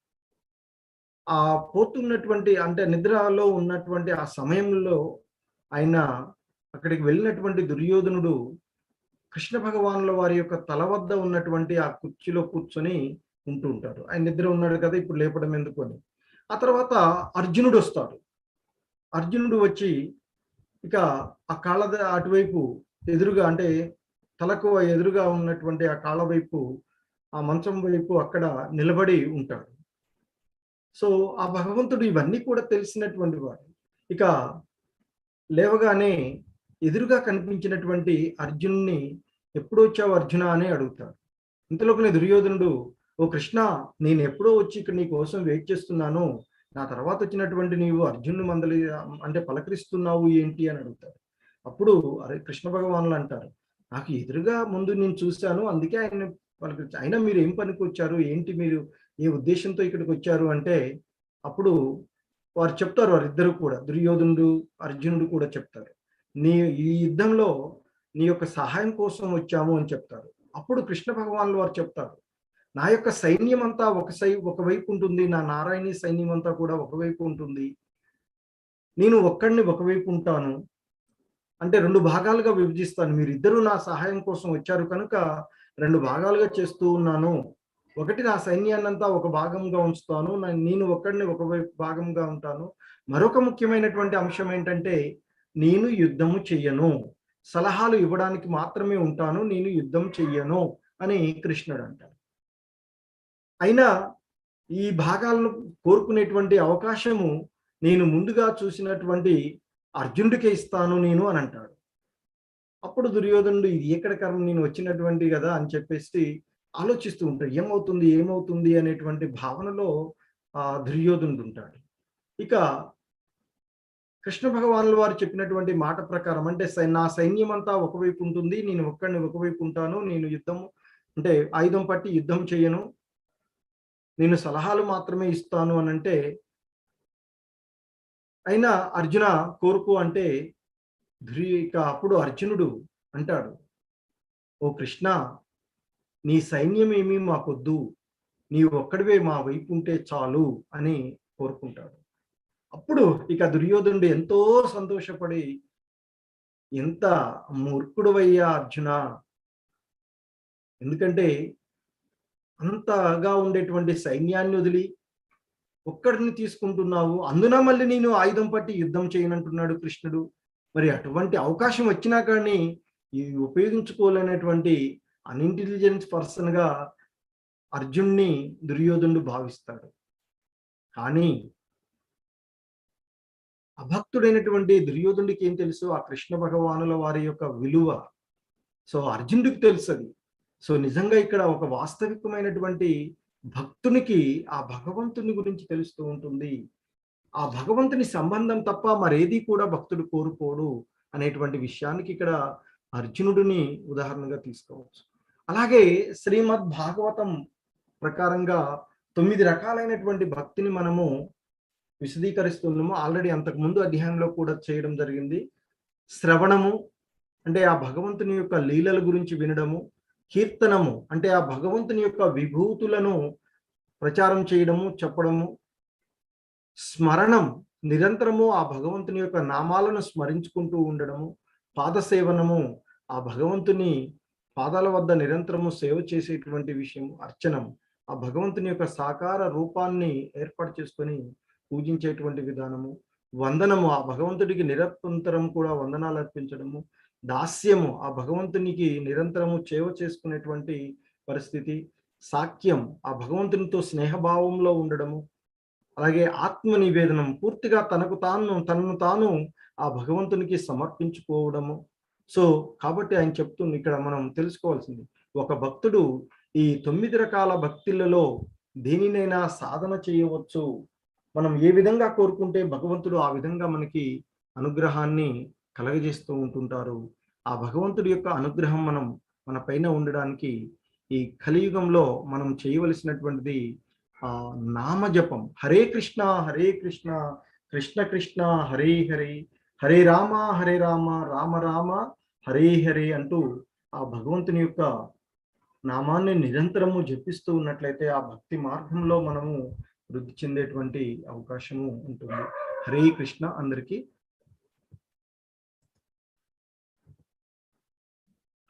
ఆ పోతున్నటువంటి అంటే నిద్రలో ఉన్నటువంటి ఆ సమయంలో ఆయన అక్కడికి వెళ్ళినటువంటి దుర్యోధనుడు కృష్ణ భగవానుల వారి యొక్క తల వద్ద ఉన్నటువంటి ఆ కుర్చీలో కూర్చొని ఉంటూ ఉంటారు. ఆయన నిద్ర ఉన్నాడు కదా, ఇప్పుడు లేపడం ఎందుకు అని. ఆ తర్వాత అర్జునుడు వస్తాడు. అర్జునుడు వచ్చి ఇక ఆ కాళ్ళ అటువైపు ఎదురుగా, అంటే తలకు ఎదురుగా ఉన్నటువంటి ఆ కాళ్ళ వైపు, ఆ మంచం వైపు అక్కడ నిలబడి ఉంటాడు. సో ఆ భగవంతుడు ఇవన్నీ కూడా తెలిసినటువంటి వాడు. ఇక లేవగానే ఎదురుగా కనిపించినటువంటి అర్జునుడిని, "ఎప్పుడొచ్చావు అర్జున" అని అడుగుతాడు. ఇంతలోపలే దుర్యోధనుడు, "ఓ కృష్ణ, నేనెప్పుడో వచ్చి ఇక్కడ నీ కోసం వెయిట్ చేస్తున్నాను. నా తర్వాత వచ్చినటువంటి నీవు అర్జునుడిని అంటే పలకరిస్తున్నావు ఏంటి?" అని అడుగుతాడు. అప్పుడు అరే కృష్ణ భగవానులు అంటారు, "నాకు ఎదురుగా ముందు నేను చూసాను. అందుకే ఆయన్ని అయినా మీరు ఏం పనికొచ్చారు? ఏంటి మీరు ఏ ఉద్దేశ్యంతో ఇక్కడికొచ్చారు?" అంటే అప్పుడు వారు చెప్తారు, వారిద్దరూ కూడా, దుర్యోధనుడు, అర్జునుడు కూడా చెప్తారు. "నీ ఈ యుద్ధంలో నీ యొక్క సహాయం కోసం వచ్చాము" అని చెప్తారు. అప్పుడు కృష్ణ భగవానులు వారు చెప్తారు, "నా యొక్క సైన్యమంతా ఒకవైపు ఉంటుంది. నా నారాయణీ సైన్యమంతా కూడా ఒకవైపు ఉంటుంది. నేను ఒక్కడిని ఒకవైపు ఉంటాను. అంటే 2 భాగాలుగా విభజిస్తాను. మీరిద్దరూ నా సహాయం కోసం వచ్చారు కనుక 2 భాగాలుగా చేస్తూ ఉన్నాను. ఒకటి, నా సైన్యాన్నంతా ఒక భాగంగా ఉంచుతాను. నేను ఒక్కడిని ఒకవైపు భాగంగా ఉంటాను. మరొక ముఖ్యమైనటువంటి అంశం ఏంటంటే, నేను యుద్ధము చెయ్యను. సలహాలు ఇవ్వడానికి మాత్రమే ఉంటాను. నేను యుద్ధం చెయ్యను" అని కృష్ణుడు అంటారు. అయినా ఈ భాగాలను కోరుకునేటువంటి అవకాశము నేను ముందుగా చూసినటువంటి అర్జునుడికే ఇస్తాను నేను అని అంటాడు. అప్పుడు దుర్యోధనుడు, "ఇది ఎక్కడ కర్మ, నేను వచ్చినటువంటి గదా" అని చెప్పేసి ఆలోచిస్తూ ఉంటాడు. ఏమవుతుంది? ఏమవుతుంది? అనేటువంటి భావనలో దుర్యోధనుడు ఉంటాడు. ఇక కృష్ణ భగవానుల వారు చెప్పినటువంటి మాట ప్రకారం, అంటే నా సైన్యమంతా ఒకవైపు ఉంటుంది. నేను ఒక్కడిని ఒకవైపు ఉంటాను. నేను అంటే ఆయుధం పట్టి యుద్ధం చేయను. నేను సలహాలు మాత్రమే ఇస్తాను అనంటే, అయినా అర్జున కోరుకో అంటే, ఇక అప్పుడు అర్జునుడు అంటాడు, "ఓ కృష్ణ, నీ సైన్యమేమీ మాకొద్దు. నీవు ఒక్కడివే మా వైపు ఉంటే చాలు" అని కోరుకుంటాడు. అప్పుడు ఇక దుర్యోధనుడు ఎంతో సంతోషపడి, "ఎంత మూర్ఖుడివయ్యా అర్జున! ఎందుకంటే అంతగా ఉండేటువంటి సైన్యాన్ని వదిలి ఒక్కడిని తీసుకుంటున్నావు. అందున మళ్ళీ నేను ఆయుధం పట్టి యుద్ధం చేయనంటున్నాడు కృష్ణుడు. మరి అటువంటి అవకాశం వచ్చినా కానీ ఉపయోగించుకోలేనటువంటి అన్‌ఇంటెలిజెన్స్ పర్సన్‌గా అర్జున్‌ని దుర్యోధనుడు భావిస్తాడు. కానీ అభక్తుడైనటువంటి దుర్యోధనుడికి ఏం తెలుసు? ఆ కృష్ణ భగవానుల వారి యొక్క విలువ. సో అర్జునుడికి తెలుసది. సో నిజంగా ఇక్కడ ఒక వాస్తవికమైనటువంటి భక్తునికి ఆ భగవంతుని గురించి తెలుస్తూ ఉంటుంది. ఆ భగవంతుని సంబంధం తప్ప మరేది కూడా భక్తుడు కోరుకోడు అనేటువంటి విషయానికి ఇక్కడ అర్జునుడిని ఉదాహరణగా తీసుకోవచ్చు. అలాగే శ్రీమద్ భాగవతం ప్రకారంగా 9 రకాలైనటువంటి భక్తిని మనము విశదీకరిస్తున్నాము. ఆల్రెడీ అంతకుముందు అధ్యాయంలో కూడా చేయడం జరిగింది. శ్రవణము అంటే ఆ భగవంతుని యొక్క లీలల గురించి వినడము. కీర్తనము అంటే ఆ భగవంతుని యొక్క విభూతులను ప్రచారం చేయడము, చెప్పడము. స్మరణం నిరంతరము ఆ భగవంతుని యొక్క నామాలను స్మరించుకుంటూ ఉండడము. పాదసేవనము ఆ భగవంతుని పాదాల వద్ద నిరంతరము సేవ చేసేటువంటి విషయం. అర్చనం ఆ భగవంతుని యొక్క సాకార రూపాన్ని ఏర్పాటు చేసుకొని పూజించేటువంటి విధానము. వందనము ఆ భగవంతుడికి నిరంతరం కూడా వందనాలు అర్పించడము. దాస్యము ఆ భగవంతునికి నిరంతరము సేవ చేసుకునేటువంటి పరిస్థితి. సాఖ్యం ఆ భగవంతునితో స్నేహభావంలో ఉండడము. అలాగే ఆత్మ నివేదనం పూర్తిగా తనను తాను ఆ భగవంతునికి సమర్పించుకోవడము. సో కాబట్టి ఆయన చెప్తుంది, ఇక్కడ మనం తెలుసుకోవాల్సింది, ఒక భక్తుడు ఈ 9 రకాల భక్తులలో దేనినైనా సాధన చేయవచ్చు. మనం ఏ విధంగా కోరుకుంటే భగవంతుడు ఆ విధంగా మనకి అనుగ్రహాన్ని కలగజేస్తూ ఉంటుంటారు. ఆ భగవంతుడి యొక్క అనుగ్రహం మన పైన ఉండడానికి ఈ కలియుగంలో మనం చేయవలసినటువంటిది నామజపం. హరే కృష్ణ హరే కృష్ణ కృష్ణ కృష్ణ హరే హరే, హరే రామ హరే రామ రామ రామ హరే హరే అంటూ ఆ భగవంతుని యొక్క నామాన్ని నిరంతరము జపిస్తూ ఉన్నట్లయితే ఆ భక్తి మార్గంలో మనము వృద్ధి చెందేటువంటి అవకాశము ఉంటుంది. హరే కృష్ణ. అందరికీ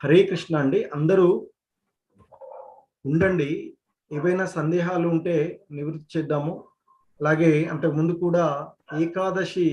హరే కృష్ణ అండి. అందరూ ఉండండి. ఏవైనా సందేహాలు ఉంటే నివృత్తి చేద్దాము. అలాగే అంతకుముందు కూడా ఏకాదశి